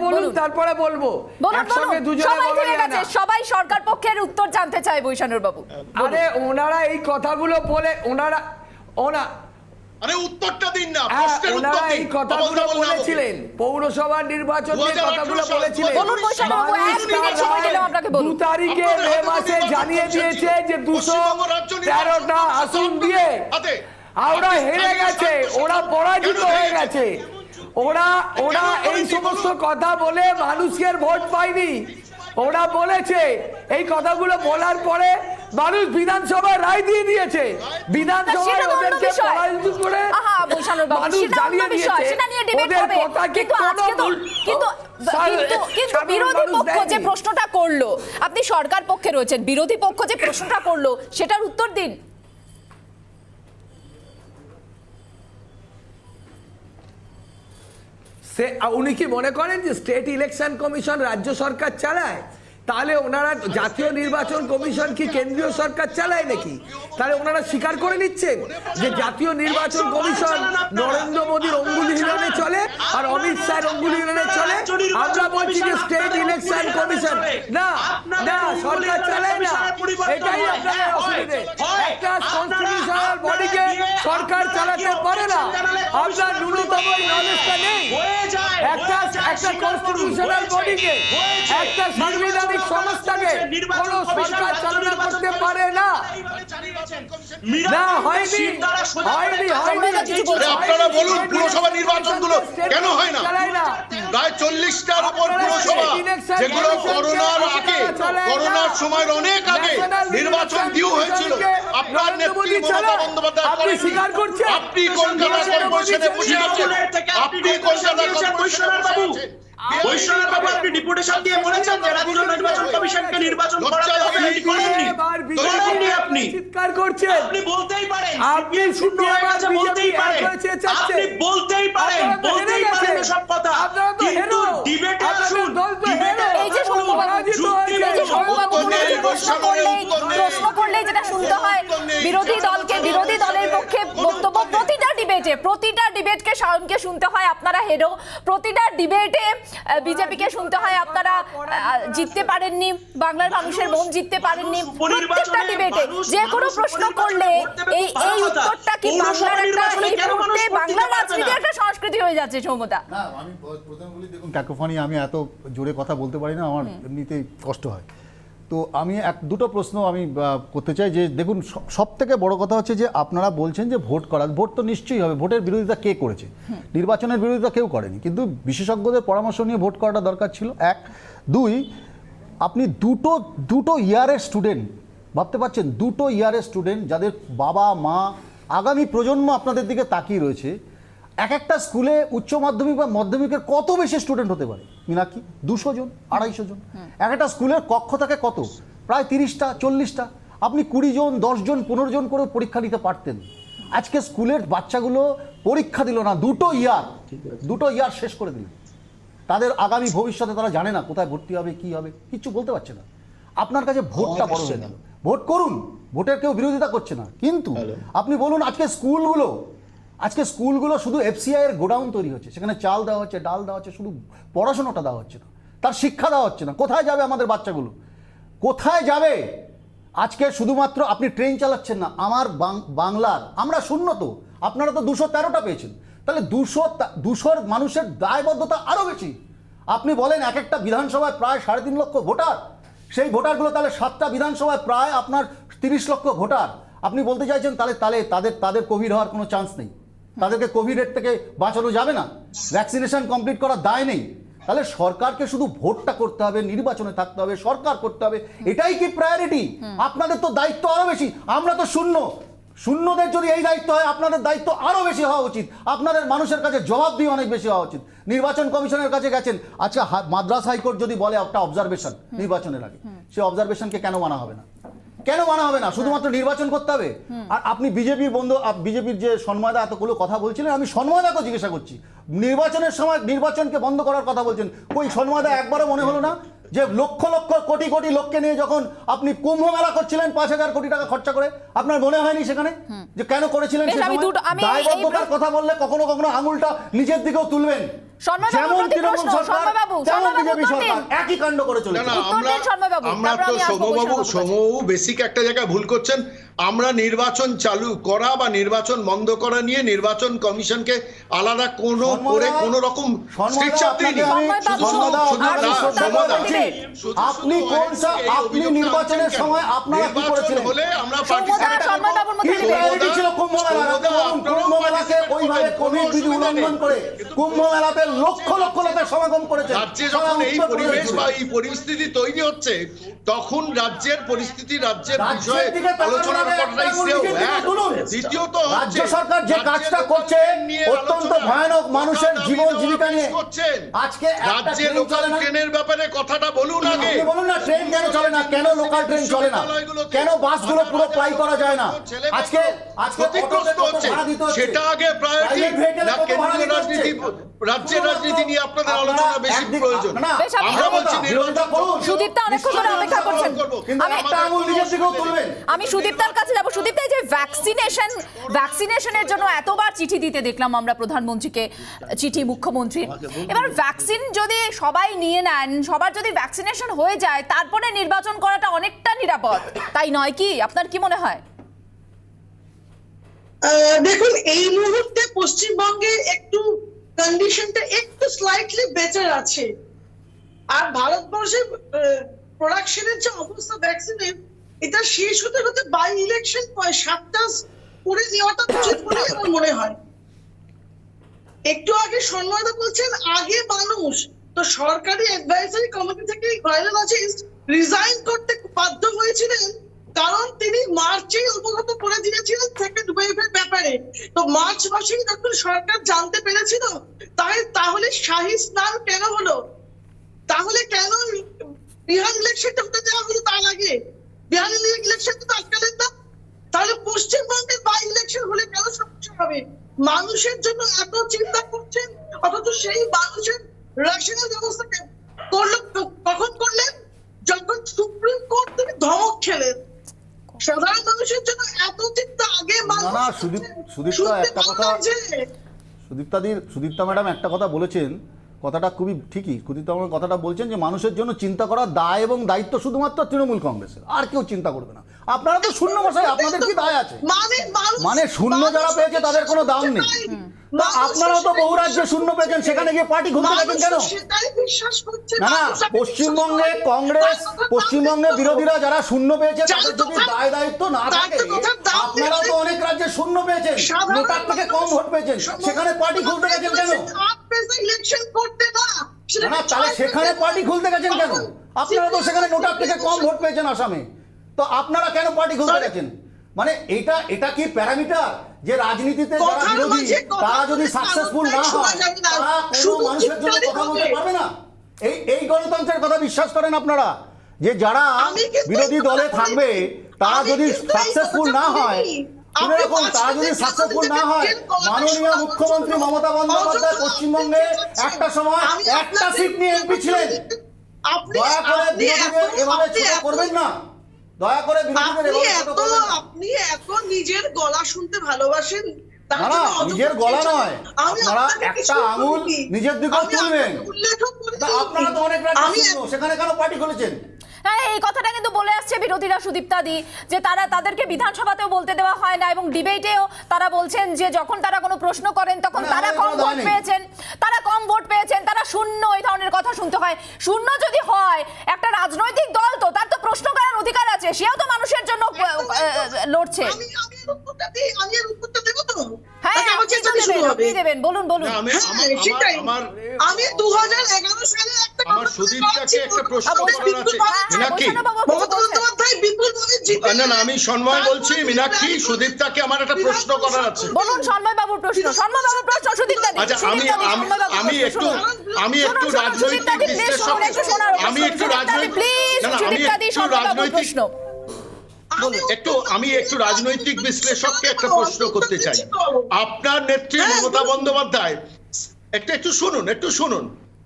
বলুন, তারপরে বলবো। একসঙ্গে দুজনে বলা যায় না। সবাই সরকার পক্ষের উত্তর জানতে চায় বৈষ্ণব বাবু। আরে ওনারা এই কথাগুলো বলে আরে উত্তরটা দিন না, ওনারা এই কথাগুলো বলেছিলেন পৌরসভার নির্বাচন নিয়ে কথাগুলো বলেছিলেন। 2 তারিখে মে মাসে জানিয়ে দিয়েছে যে 213টা আসন দিয়ে ওরা হেরে গেছে, ওরা পরাজিত হয়ে গেছে। ওরা এই সমস্ত কথা বলে মানুষের ভোট পায়নি। ওরা বলেছে, এই কথাগুলো বলার পরে মানুষ বিধানসভায় রায় দিয়ে দিয়েছে। বিধানসভায় ওদেরকে পরাজিত করে মানুষ জানিয়ে দিয়েছে ওদের কথা কিন্তু বিরোধী পক্ষ যে প্রশ্নটা করলো, আপনি সরকার পক্ষে রয়েছেন, বিরোধী পক্ষ যে প্রশ্নটা করলো সেটার উত্তর দিন। উনি কি মনে করেন যে স্টেট ইলেকশন কমিশন রাজ্য সরকার চালায়? তাহলে ওনারা জাতীয় নির্বাচন কমিশন কি কেন্দ্রীয় সরকার চালায় নাকি? তাহলে ওনারা স্বীকার করে নিচ্ছেন যে জাতীয় নির্বাচন কমিশন নরেন্দ্র মোদীর অঙ্গুলি হিলনে চলে আর অমিত শাহের অঙ্গুলি হিলনে চলে। আমরা বলছি যে স্টেট ইলেকশন কমিশন না, না সরকার চালায় না, এটাই আপনাদের অসুবিধে। একটা কনস্টিটিউশনাল বডিকে সরকার চালাতে পারে না, আপনার ন্যূনতম নলেজটা নেই। একটা কনস্টিটিউশনাল বডিকে, একটা সাংবিধানিক সংস্থাকে কোনো সরকার চালনা করতে পারে না। না হয়নি, হয়নি, হয়নি। আপনারা বলুন পুরসভা নির্বাচনগুলো কেন হয় না? প্রায় 40টার উপর পুরসভা যেগুলো করোনার আগে, করোনার সময়ের অনেক আগে নির্বাচন দিও হয়েছিল। আপনার নেত্রী মমতা বন্দ্যোপাধ্যায় আপনি স্বীকার করছেন? আপনি কলকাতা কর্পোরেশনে বসে আছেন, আপনি কলকাতা কর্পোরেশনে বসে আছেন। বৈশ্বনাথ বাবু আপনি ডিপুটেশন দিয়ে বলেছেন যে রাজ্য নির্বাচন কমিশনকে নির্বাচন করাতে হবে, আপনি করেননি। করেননি আপনি। চিৎকার করছেন। আপনি বলতেই পারেন, আপনি শূন্য হয়ে গেছে বলতেই পারেন, আপনি বলতেই পারেন, বলতেই পারেন সব কথা। কিন্তু ডিবেটে আসুন, ডিবেটে এই যে সৌম্যবাবু প্রশ্ন করলে যেটা শুনতে হয় বিরোধী দলকে, বিরোধী দলের পক্ষে বক্তব্য প্রতিটা ডিবেটকে শাওনকে শুনতে হয়, আপনারা হেরো। প্রতিটা ডিবেটে বিজেপিকে শুনতে হয়, আপনারা জিততে পারেননি, বাংলার মানুষের মন জিততে পারেননি। প্রত্যেকটা ডিবেটে যে কোনো প্রশ্ন করলে এই উত্তরটা কি বাংলার একটা, এই মুহূর্তে বাংলার রাজনীতি একটা সংস্কৃতি হয়ে যাচ্ছে সৌম্যদা? না, আমি প্রথমে বলি, দেখুন ক্যাকোফনি, আমি এত জোরে কথা বলতে পারি না, আমার এমনিতেই কষ্ট হয়। তো আমি দুটো প্রশ্ন আমি করতে চাই যে দেখুন, সব থেকে বড় কথা হচ্ছে যে আপনারা বলছেন যে ভোট করা, ভোট তো নিশ্চয়ই হবে, ভোটের বিরোধিতা কে করেছে? নির্বাচনের বিরোধিতা কেউ করেনি, কিন্তু বিশেষজ্ঞদের পরামর্শ নিয়ে ভোট করাটা দরকার ছিল। এক, দুই, আপনি দুটো ইয়ারের স্টুডেন্ট ভাবতে পারছেন, দুটো ইয়ারের স্টুডেন্ট যাদের বাবা মা আগামী প্রজন্ম আপনাদের দিকে তাকিয়ে রয়েছে, এক একটা স্কুলে উচ্চ মাধ্যমিক বা মাধ্যমিকের কত বেশি স্টুডেন্ট হতে পারে মিনাক্ষী? 200 জন, 250 জন। এক একটা স্কুলের কক্ষ থাকে কত? প্রায় 30টা 40টা। আপনি 20 জন, 10 জন, 15 জন করে পরীক্ষা দিতে পারতেন। আজকে স্কুলের বাচ্চাগুলো পরীক্ষা দিল না, দুটো ইয়ার শেষ করে দিল। তাদের আগামী ভবিষ্যতে তারা জানে না কোথায় ভর্তি হবে, কি হবে, কিচ্ছু বলতে পারছে না। আপনার কাছে ভোটটা বড় হয়ে গেল, ভোট করুন, ভোটের কেউ বিরোধিতা করছে না, কিন্তু আপনি বলুন আজকে স্কুলগুলো শুধু এফসিআই এর গোডাউন তৈরি হচ্ছে, সেখানে চাল দেওয়া হচ্ছে, ডাল দেওয়া হচ্ছে, শুধু পড়াশোনাটা দেওয়া হচ্ছে না, তার শিক্ষা দেওয়া হচ্ছে না। কোথায় যাবে আমাদের বাচ্চাগুলো, কোথায় যাবে? আজকে শুধুমাত্র আপনি ট্রেন চালাচ্ছেন না, আমার বাংলার আমরা শূন্য, তো আপনারা তো 213টা পেয়েছেন, তাহলে 200 মানুষের দায়বদ্ধতা আরও বেশি। আপনি বলেন এক একটা বিধানসভায় প্রায় 3.5 লক্ষ ভোটার, সেই ভোটারগুলো তাহলে 7টা বিধানসভায় প্রায় আপনার 30 লক্ষ ভোটার। আপনি বলতে চাইছেন তাহলে তাদের কোভিড হওয়ার কোনো চান্স নেই, তাদেরকে কোভিডের থেকে বাঁচানো যাবে না, ভ্যাকসিনেশন কমপ্লিট করার দায় নেই? তাহলে সরকারকে শুধু ভোটটা করতে হবে, নির্বাচনে থাকতে হবে, সরকার করতে হবে, এটাই কি প্রায়োরিটি? আপনাদের তো দায়িত্ব আরো বেশি, আমরা তো শূন্যদের যদি এই দায়িত্ব হয়, আপনাদের দায়িত্ব আরো বেশি হওয়া উচিত, আপনাদের মানুষের কাছে জবাবদিহি অনেক বেশি হওয়া উচিত। নির্বাচন কমিশনের কাছে গেছেন, আচ্ছা মাদ্রাস হাইকোর্ট যদি বলে একটা অবজারভেশন নির্বাচনের আগে, সেই অবজারভেশনকে কেন মানা হবে না? কেন মানা হবে না? শুধুমাত্র নির্বাচন করতে হবে? আর আপনি বিজেপির যে সন্ময়দা এতগুলো কথা বলছিলেন, আমি সন্ময়দাকে জিজ্ঞাসা করছি, নির্বাচনের সময় নির্বাচনকে বন্ধ করার কথা বলছেন, কই সন্ময়দা একবারও মনে হলো না যে লক্ষ লক্ষ কোটি কোটি লোককে নিয়ে যখন আপনি কুম্ভ মেলা করছিলেন 5,000 কোটি টাকা খরচা করে, আপনার মনে হয়নি সেখানে যে কেন করেছিলেন? দায়বদ্ধতার কথা বললে কখনো কখনো আঙুলটা নিজের দিকেও তুলবেন। যেমন তৃণমূল সরকার তেমন বিজেপি সরকার একই কাণ্ড করে চলেছে। আমরা তো সৌম্যবাবু বেসিক একটা জায়গায় ভুল করছেন। আমরা নির্বাচন চালু করা বা নির্বাচন বন্ধ করা নিয়ে নির্বাচন কমিশনকে আলাদা কোনো রকম আপনি নির্বাচনের সময় আপনারা কি করেছিলেন? কুম্ভ মেলাকে ওইভাবে কোভিড বিধি উল্লঙ্ঘন করে কুম্ভ মেলাতে লক্ষ লক্ষ লোকের সমাগম করেছে। রাজ্যে যখন এই পরিবেশ বা এই পরিস্থিতি তৈরি হচ্ছে, তখন রাজ্যের পরিস্থিতি, রাজ্যের বিষয়ে আলোচনা করাটাই শ্রেয়। দ্বিতীয়ত রাজ্য সরকার যে কাজটা করছে অত্যন্ত ভয়ানক, মানুষের জীবন জীবিকা নিয়ে। আজকে রাজ্যে লোকাল ট্রেনের ব্যাপারে কথাটা বলুন আগে। বলুন না, ট্রেন কেন চলে না, কেন লোকাল ট্রেন চলে না, কেন বাসগুলো পুরো ফ্লাই করা যায় না? আজকে ক্ষতিগ্রস্ত হচ্ছে, সেটা আগে প্রায়োরিটি না কেন্দ্রীয় রাজনীতি রাজ্যে রাজ্যের রাজনীতি নিয়ে আপনাদের আলোচনা বেশি প্রয়োজন। বেশ, আপনি আমরা বলছি বিরোধিতা করুন। সুদীপ্তা অনেকক্ষণ ধরে অপেক্ষা করছেন। কিন্তু আমি একটা আঙুল নিজের দিকেও তুলবেন। আমি সুদীপ্তার কাছে যাব। সুদীপ্তা, এই যে ভ্যাকসিনেশনের জন্য এতবার চিঠি দিতে দেখলাম আমরা প্রধানমন্ত্রীকে, চিঠি মুখ্যমন্ত্রী। এবার ভ্যাকসিন যদি সবাই নিয়ে নেন, সবার যদি ভ্যাকসিনেশন হয়ে যায়, তারপরে নির্বাচন করাটা অনেকটা নিরাপদ, তাই নয় কি? আপনার কি মনে হয়? দেখুন, এই মুহূর্তে পশ্চিমবঙ্গে একটু কন্ডিশনটা একটু স্লাইটলি বেটার আছে। আর ভারতবর্ষে প্রোডাকশনের যে অবস্থা ভ্যাকসিনের, এটা শেষ হতে হতে বাই ইলেকশন 7টা করে নেওয়াটা উচিত বলে আমার মনে হয়। একটু আগে সন্ময়দা বলছেন আগে মানুষ, তো সরকারি অ্যাডভাইজারি কমিটি থেকে ভাইরাল আছে, রিজাইন করতে বাধ্য হয়েছিলেন কারণ তিনি মার্চেই অবগত করে দিয়েছিলেন সেকেন্ড ওয়েভের ব্যাপারে। তো মার্চ মাসেই যখন সরকার জানতে পেরেছিল, তাহলে শাহী স্নান কেন হলো? তাহলে কেন বিহার ইলেকশনটা হতে দেওয়া হলো তার আগে? বিহার ইলেকশন তো আটকালেন না। তাহলে পশ্চিমবঙ্গের বাই ইলেকশন হলে কেন সমস্যা হবে? মানুষের জন্য এত চিন্তা করছেন, অথচ সেই মানুষের রেশনের ব্যবস্থা কখন করলেন? যখন সুপ্রিম কোর্ট থেকে ধমক খেলেন। সাধারণ মানুষের জন্য এত চিন্তা আগে সুদীপ্তা ম্যাডাম একটা কথা বলেছেন, কথাটা খুবই ঠিকই। সুদীপ্তা ম্যাডাম কথাটা বলছেন যে মানুষের জন্য চিন্তা করার দায় এবং দায়িত্ব শুধুমাত্র তৃণমূল কংগ্রেসের, আর কেউ চিন্তা করবে না। আপনারা তো শূন্য বসায়, আপনাদের কি দায় আছে? মানে শূন্য যারা পেয়েছে তাদের কোনো দাম নেই। আপনারাও তো বহু রাজ্যে শূন্য পেয়েছেন, সেখানে গিয়ে পার্টি খুলতে গেছেন কেন? না না, পশ্চিমবঙ্গে কংগ্রেস, পশ্চিমবঙ্গে বিরোধীরা যারা শূন্য পেয়েছে তাদের যদি দায় দায়িত্ব না থাকে, আপনারাও তো অনেক রাজ্যে শূন্য পেয়েছেন, নোটার থেকে কম ভোট পেয়েছেন, সেখানে পার্টি খুলতে গেছেন কেন? না না, তাহলে সেখানে পার্টি খুলতে গেছেন কেন? আপনারা তো সেখানে নোটার থেকে কম ভোট পেয়েছেন আসামে, তো আপনারা কেন পার্টি খুলতে গেছেন? মানে এটা কি প্যারামিটার যে রাজনীতিতে যারা বিরোধী তারা যদি সাকসেসফুল না হয় তারা কোনো মানুষের জন্য কথা বলতে পারবে না? এই গণতন্ত্রের কথা বিশ্বাস করেন আপনারা? যে যারা বিরোধী দলে থাকবে তারা যদি সাকসেসফুল না হয়, এরকম তারা যদি সাকসেসফুল না হয়, মাননীয় মুখ্যমন্ত্রী মমতা বন্দ্যোপাধ্যায় পশ্চিমবঙ্গে একটা সময় একটা সিট নিয়ে এমপি ছিলেন। দয়া করে বিরোধীদের এভাবে ছোট করবেন না, দয়া করে আপনি এত নিজের গলা শুনতে ভালোবাসেন। না না, নিজের গলা নয়, আপনারা একটা আঙুল নিজের দিকে তুলবেন। আপনারা তো অনেক রাজ্যে সেখানে কেন পার্টি খুলেছেন? হ্যাঁ, এই কথাটা কিন্তু বলে আসছে বিরোধীরা, সুদীপ্তা দি, যে তাদেরকে বিধানসভাতেও বলতে দেওয়া হয় না, এবং ডিবেটেও তারা বলছেন যে যখন তারা কোনো প্রশ্ন করেন তখন তারা কম ভোট পেয়েছেন, তারা শূন্য, এই ধরনের কথা শুনতে হয়। শূন্য যদি হয়, একটা রাজনৈতিক দল তো তার তো প্রশ্ন করার অধিকার আছে, সেও তো মানুষের জন্য লড়ছে। হ্যাঁ, আপনি দেবেন, বলুন। আমি 2011 সালে আমার সুদীপ্তাকে একটা প্রশ্ন করার আছে। মীনাক্ষী, না না, আমি সন্ময় বলছি। মীনাক্ষী, সুদীপ্তাকে আমার একটা প্রশ্ন করার আছে। বলুন সন্ময় বাবুর প্রশ্ন। সুদীপ্তা দি, আচ্ছা, আমি একটু রাজনৈতিক বিশ্লেষক, আমি একটু রাজনৈতিক বিশ্লেষককে একটা প্রশ্ন করতে চাই। আপনার নেত্রী মমতা বন্দ্যোপাধ্যায়, একটু শুনুন,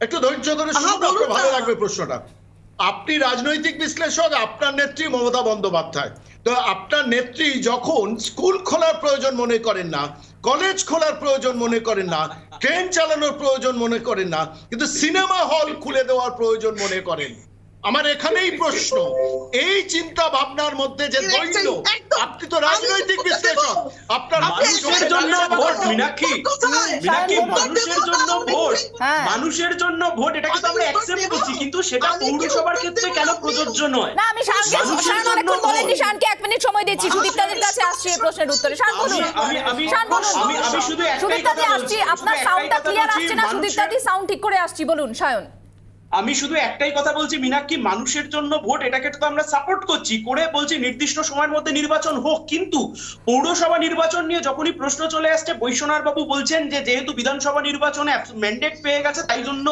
একটু ধৈর্য ধরে শুনুন, আপনার ভালো লাগবে প্রশ্নটা। আপনি রাজনৈতিক বিশ্লেষক, আপনার নেত্রী মমতা বন্দ্যোপাধ্যায়, তো আপনার নেত্রী যখন স্কুল খোলার প্রয়োজন মনে করেন না, কলেজ খোলার প্রয়োজন মনে করেন না, ট্রেন চালানোর প্রয়োজন মনে করেন না, কিন্তু সিনেমা হল খুলে দেওয়ার প্রয়োজন মনে করেন। আমার এখানেই প্রশ্ন, এই চিন্তা ভাবনার মধ্যে যে দ্বৈত, আপনি তো রাজনৈতিক বিশ্লেষক, আপনার মানুষের জন্য ভোট, মীনাক্ষী, মানুষের জন্য ভোট, এটা কিন্তু আমরা অ্যাকসেপ্ট করছি, কিন্তু সেটা পৌরসভার ক্ষেত্রে কেন প্রযোজ্য নয়? না, আমি শানকে 1 মিনিট সময় দিচ্ছি, সুদীপ্তাদের কাছে আসছি এই প্রশ্নের উত্তরে। শান বলুন। আমি শুধু একটাই কথা বলছি, আপনার সাউন্ডটা ক্লিয়ার আসছে না সুদীপ্তাদি, সাউন্ড ঠিক করে আসছি, বলুন সায়ন। আমি শুধু একটাই কথা বলছি মীনাক্ষী, মানুষের জন্য ভোট, এটাকে তো আমরা সাপোর্ট করছি, করে বলছি নির্দিষ্ট সময়ের মধ্যে নির্বাচন হোক, কিন্তু পৌরসভা নির্বাচন নিয়ে যখনই প্রশ্ন চলে আসছে, বৈশ্বনাথ বাবু বলছেন যে যেহেতু বিধানসভা নির্বাচনে ম্যান্ডেট পেয়ে গেছে তাই জন্য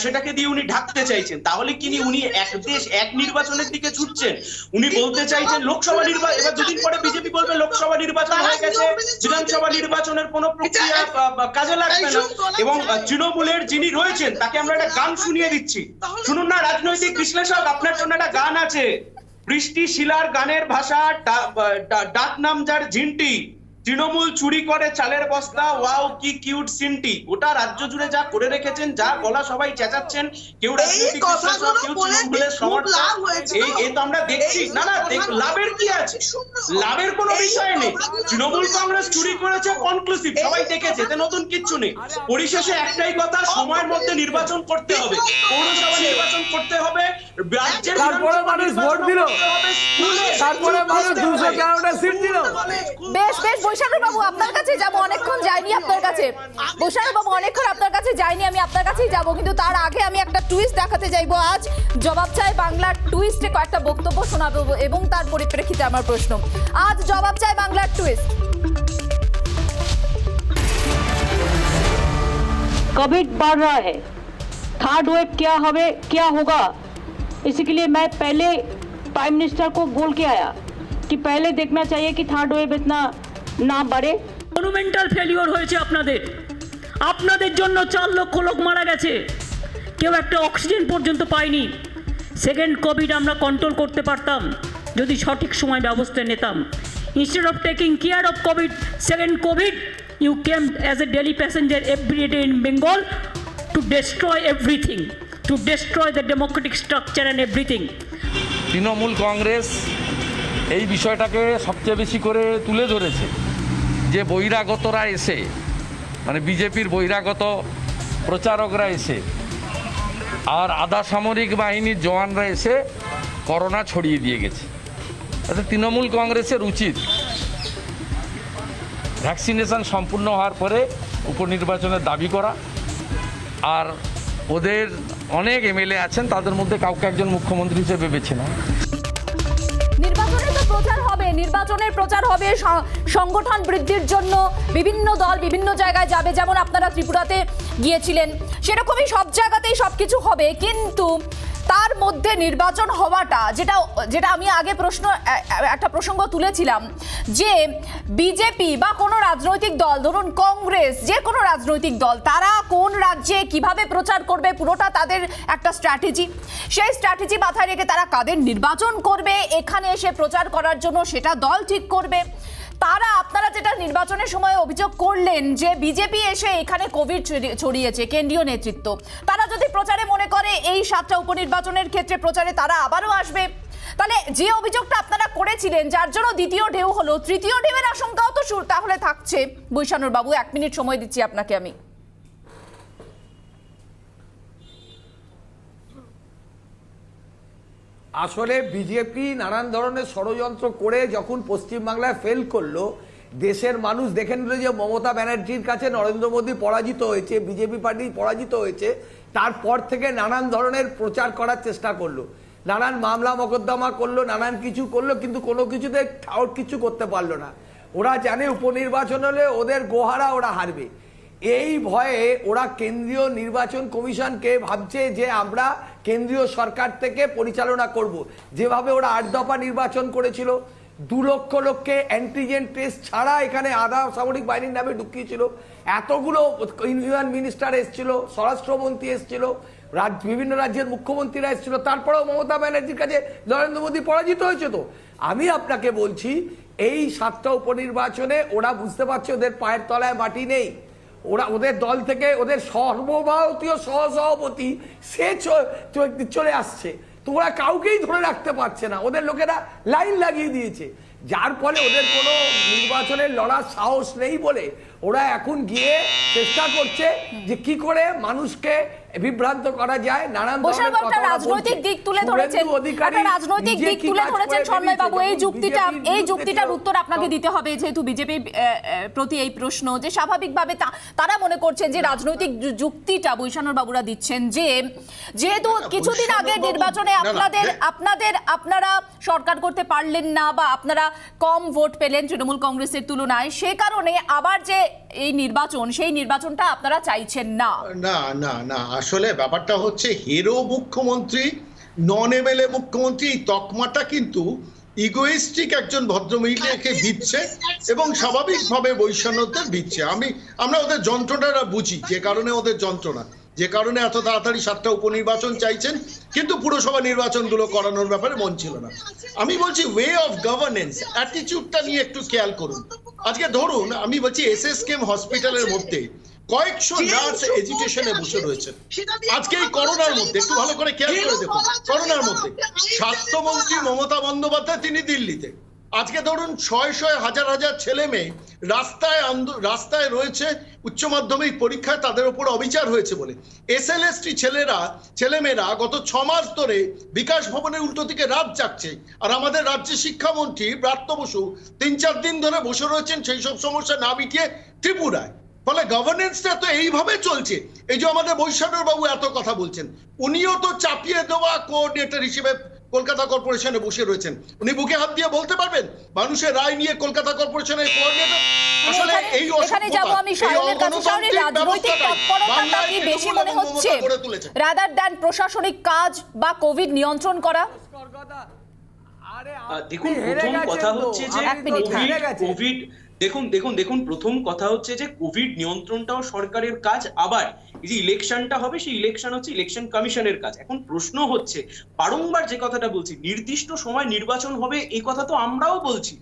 সেটাকে দিয়ে উনি ঢাকতে চাইছেন। তাহলে কি উনি এক দেশ এক নির্বাচনের দিকে ছুটছেন? উনি বলতে চাইছেন লোকসভা নির্বাচন, এবার দুদিন পরে বিজেপি বলবে লোকসভা নির্বাচন হয়ে গেছে, বিধানসভা নির্বাচনের কোনো প্রক্রিয়া কাজে লাগবে না, এবং তৃণমূলের যিনি রয়েছেন তাকে আমরা একটা গান শুনিয়ে দিচ্ছি, শুনুন না। রাজনৈতিক বিশ্লেষক, আপনার জন্য একটা গান আছে, বৃষ্টি শিলার গানের ভাষা, ডাক নাম যার ঝিন্টি, তৃণমূল চুরি করে চালের বস্তা, ওয়াও কি কিউট সিনটি। গোটা রাজ্য জুড়ে যা করে রেখেছেন, যা বলা সবাই চেঁচাচ্ছেন, কেউ রাজনৈতিক বিশ্লেষক, কেউ তৃণমূলের সমর্থক, এই তো আমরা দেখছি। না না, লাভের কি আছে? লাভের কোনো বিষয় নেই। তৃণমূল কংগ্রেস চুরি করেছে, কনক্লুসিভ, সবাই দেখেছে, এতে নতুন কিচ্ছু নেই। পরিশেষে একটাই কথা, সময়ের মধ্যে নির্বাচন করতে হবে, পৌরসভা নির্বাচন করতে হবে, রাজ্যের তারপরে মানুষ ভোট দিল, তারপরে মানুষ 211টা সিট দিল। বেশ বেশ, বৈশাখী বাবু আপনার কাছে যাবো, অনেকক্ষণ যাইনি আপনার কাছে। বৈশাখী বাবু অনেকক্ষণ আপনার কাছে যাইনি, আমি আপনার কাছেই যাবো, কিন্তু তার আগে আমি একটা টুইস্ট দেখাতে চাইবো। আজ জবাব চাই বাংলার টুইস্টে কয়েকটা বক্তব্য শোনাবো এবং তার পরিপ্রেক্ষিতে আমার প্রশ্ন। আজ জবাব চাই বাংলার টুইস্ট। कोविड बढ़ रहा है, थर्ड वेव क्या होगा, इसी के लिए मैं पहले प्राइम मिनिस्टर को बोल के आया कि पहले देखना चाहिए कि थर्ड वेव इतना ना बढ़े। মনুমেন্টাল ফেলিওর হয়েছে আপনাদের জন্য 4 লক্ষ লোক মারা গেছে, কেউ একটা অক্সিজেন পর্যন্ত পায়নি। সেকেন্ড কোভিড আমরা কন্ট্রোল করতে পারতাম যদি সঠিক সময় ব্যবস্থা নিতাম। Instead of taking care of Covid, second Covid you came as a daily passenger every day in Bengal to destroy everything, to destroy the democratic structure and everything. Trinamool Congress এই বিষয়টাকে সবচেয়ে বেশি করে তুলে ধরেছে, যে বহিরাগতরা এসে, মানে বিজেপির বহিরাগত প্রচারকরা এসে আর আধা সামরিক বাহিনীর জওয়ানরা এসে করোনা ছড়িয়ে দিয়ে গেছে। তাতে তৃণমূল কংগ্রেসের উচিত ভ্যাকসিনেশন সম্পূর্ণ হওয়ার পরে উপনির্বাচনের দাবি করা, আর ওদের অনেক এমএলএ আছেন, তাদের মধ্যে কাউকে একজন মুখ্যমন্ত্রী হিসেবে বেছে নেওয়া। নির্বাচনের তো প্রচার হবে, নির্বাচনের প্রচার হবে, সংগঠন বৃদ্ধির জন্য বিভিন্ন দল বিভিন্ন জায়গায় যাবে, যেমন আপনারা ত্রিপুরাতে গিয়েছিলেন, সেরকমই সব জায়গাতেই সবকিছু হবে। কিন্তু তার মধ্যে নির্বাচন হওয়াটা, যেটা আমি আগে একটা প্রসঙ্গ তুলেছিলাম, যে বিজেপি বা কোনো রাজনৈতিক দল, ধরুন কংগ্রেস, যে কোনো রাজনৈতিক দল, তারা কোন রাজ্যে কিভাবে প্রচার করবে, পুরোটা তাদের একটা স্ট্র্যাটেজি। সেই স্ট্র্যাটেজি মাথায় রেখে তারা কাদের নির্বাচন করবে এখানে এসে প্রচার করার জন্য, সেটা দল ঠিক করবে। আপনারা যেটা নির্বাচনের সময় অভিযোগ করলেন যে বিজেপি এসে এখানে কোভিড ছড়িয়েছে, কেন্দ্রীয় নেতৃত্ব, তারা যদি প্রচারে মনে করে এই 7টা উপনির্বাচনের ক্ষেত্রে প্রচারে তারা আবারও আসবে, তাহলে যে অভিযোগটা আপনারা করেছিলেন, যার জন্য দ্বিতীয় ঢেউ হলো, তৃতীয় ঢেউয়ের আশঙ্কাও তো তাহলে থাকছে। বৈশানুর বাবু, 1 মিনিট সময় দিচ্ছি আপনাকে আমি। আসলে বিজেপি নানান ধরনের ষড়যন্ত্র করে যখন পশ্চিমবাংলায় ফেল করলো, দেশের মানুষ দেখে নিল যে মমতা ব্যানার্জির কাছে নরেন্দ্র মোদী পরাজিত হয়েছে, বিজেপি পার্টি পরাজিত হয়েছে, তারপর থেকে নানান ধরনের প্রচার করার চেষ্টা করলো, নানান মামলা মোকদ্দমা করলো, নানান কিছু করলো, কিন্তু কোনো কিছুতে ঠাউট কিছু করতে পারলো না। ওরা জানে উপনির্বাচন হলে ওদের গোহারা ওরা হারবে। এই ভয়ে ওরা কেন্দ্রীয় নির্বাচন কমিশনকে ভাবছে যে আমরা কেন্দ্রীয় সরকার থেকে পরিচালনা করব। যেভাবে ওরা 8 দফা নির্বাচন করেছিল, 2 লক্ষ লোককে অ্যান্টিজেন টেস্ট ছাড়া এখানে আধা সামরিক বাহিনীর নামে ঢুকিয়েছিল, এতগুলো ইউনিয়ন মিনিস্টার এসেছিল, স্বরাষ্ট্রমন্ত্রী এসেছিল, বিভিন্ন রাজ্যের মুখ্যমন্ত্রীরা এসেছিল, তারপরেও মমতা ব্যানার্জির কাছে নরেন্দ্র মোদী পরাজিত হয়েছে। তো আমি আপনাকে বলছি, এই 7টা উপনির্বাচনে ওরা বুঝতে পারছে ওদের পায়ের তলায় মাটি নেই। ওদের দল থেকে ওদের সর্বভারতীয় সহসভাপতি সে চলে আসছে, তো ওরা কাউকেই ধরে রাখতে পারছে না, ওদের লোকেরা লাইন লাগিয়ে দিয়েছে, যার ফলে ওদের কোনো নির্বাচনের লড়ার সাহস নেই বলে ওরা এখন গিয়ে চেষ্টা করছে যে কি করে মানুষকে বিভ্রান্ত করা যায় নানান বৈশাখ ধরনের একটা কথা রাজনৈতিক দিক তুলে ধরেছেন, একটা রাজনৈতিক দিক তুলে ধরেছেন সন্ময় বাবু। এই যুক্তিটার উত্তর আপনাকে দিতে হবে, যেহেতু বিজেপি প্রতি এই প্রশ্ন, যে স্বাভাবিকভাবে তারা মনে করছেন যে রাজনৈতিক যুক্তিটা বৈশানর বাবুরা দিচ্ছেন, যে যেহেতু কিছুদিন আগে নির্বাচনে আপনারা সরকার করতে পারলেন না বা আপনারা কম ভোট পেলেন তৃণমূল কংগ্রেসের তুলনায়, সে কারণে আবার যে এই নির্বাচন, সেই নির্বাচনটা আপনারা চাইছেন না। না না না, আসলে ব্যাপারটা হচ্ছে হিরো মুখ্যমন্ত্রী, নন এমএলএ মুখ্যমন্ত্রী, এই তকমাটা কিন্তু ইগোইস্টিক একজন ভদ্রমহিলাকে দিচ্ছে এবং স্বাভাবিকভাবে বৈষম্যদের দিচ্ছে। আমরা ওদের যন্ত্রণাটা বুঝি, যে কারণে ওদের যন্ত্রণা, যে কারণে এত তাড়াতাড়ি 7টা উপনির্বাচন চাইছেন, কিন্তু পুরসভা নির্বাচনগুলো করানোর ব্যাপারে মন ছিল না। আমি বলছি ওয়ে অফ গভর্নেন্স, অ্যাটিটিউডটা নিয়ে একটু খেয়াল করুন। আজকে ধরুন আমি বলছি এসএসকেএম হসপিটালের মধ্যে কয়েকশো নার্স এজিটেশনে বসে রয়েছে আজকে এই করোনার মধ্যে। একটু ভালো করে খেয়াল করে দেখুন, করোনার মধ্যে স্বাস্থ্যমন্ত্রী মমতা বন্দ্যোপাধ্যায় তিনি দিল্লিতে। আজকে ধরুন শয়ে হাজার হাজার ছেলে মেয়ে রাস্তায় রয়েছে উচ্চ মাধ্যমিক পরীক্ষায় তাদের উপর অবিচার হয়েছে বলে। এসএলএসটি ছেলেমেয়েরা গত 6 মাস ধরে বিকাশ ভবনের উল্টো দিকে রাত জাগছে, আর আমাদের রাজ্যের শিক্ষামন্ত্রী ব্রাত্য বসু 3-4 দিন ধরে বসে রয়েছেন সেই সব সমস্যা না মিটিয়ে ত্রিপুরায়। ফলে গভর্নেন্সটা তো এইভাবে চলছে। এই যে আমাদের বৈশানর বাবু এত কথা বলছেন, উনিও তো চাপিয়ে দেওয়া কোঅর্ডিনেটর হিসেবে কলকাতা কর্পোরেশনে বসে রয়েছেন। উনি বুকে হাত দিয়ে বলতে পারবেন মানুষের রায় নিয়ে কলকাতা কর্পোরেশনের কোঅর্ডিনেটর। আসলে এই এখানে যাব আমি সায়নের কাছে। সায়নের রাজনৈতিক তৎপরতাটা কি বেশি মনে হচ্ছে রাদার দ্যান প্রশাসনিক কাজ বা কোভিড নিয়ন্ত্রণ করা? দেখুন, প্রথম কথা হচ্ছে যে কোভিড, দেখুন প্রথম কথা হচ্ছে যে কোভিড নিয়ন্ত্রণটাও সরকারের কাজ। আবার এই যে ইলেকশনটা হবে, সেই ইলেকশন হচ্ছে ইলেকশন কমিশনের কাজ। এখন প্রশ্ন হচ্ছে, বারংবার যে কথাটা বলছি, নির্দিষ্ট সময় নির্বাচন হবে, এই কথা তো আমরাও বলছি,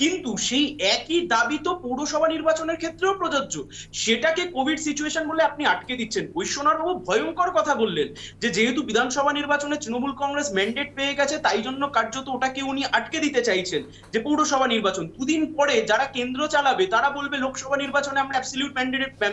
কিন্তু সেই একই দাবি তো পৌরসভা নির্বাচনের ক্ষেত্রেও প্রযোজ্য। সেটাকে কোভিড সিচুয়েশন বলে আপনি আটকে দিচ্ছেন। বৈশ্বনাথবাবু ভয়ঙ্কর কথা বললেন যে যেহেতু বিধানসভা নির্বাচনে তৃণমূল কংগ্রেস ম্যান্ডেট পেয়ে গেছে, তাই জন্য কার্যত ওটাকে উনি আটকে দিতে চাইছেন যে পৌরসভা নির্বাচন। দুদিন পরে যারা কেন্দ্র চালাবে তারা বলবে লোকসভা নির্বাচনে আমরা অ্যাবসলিউট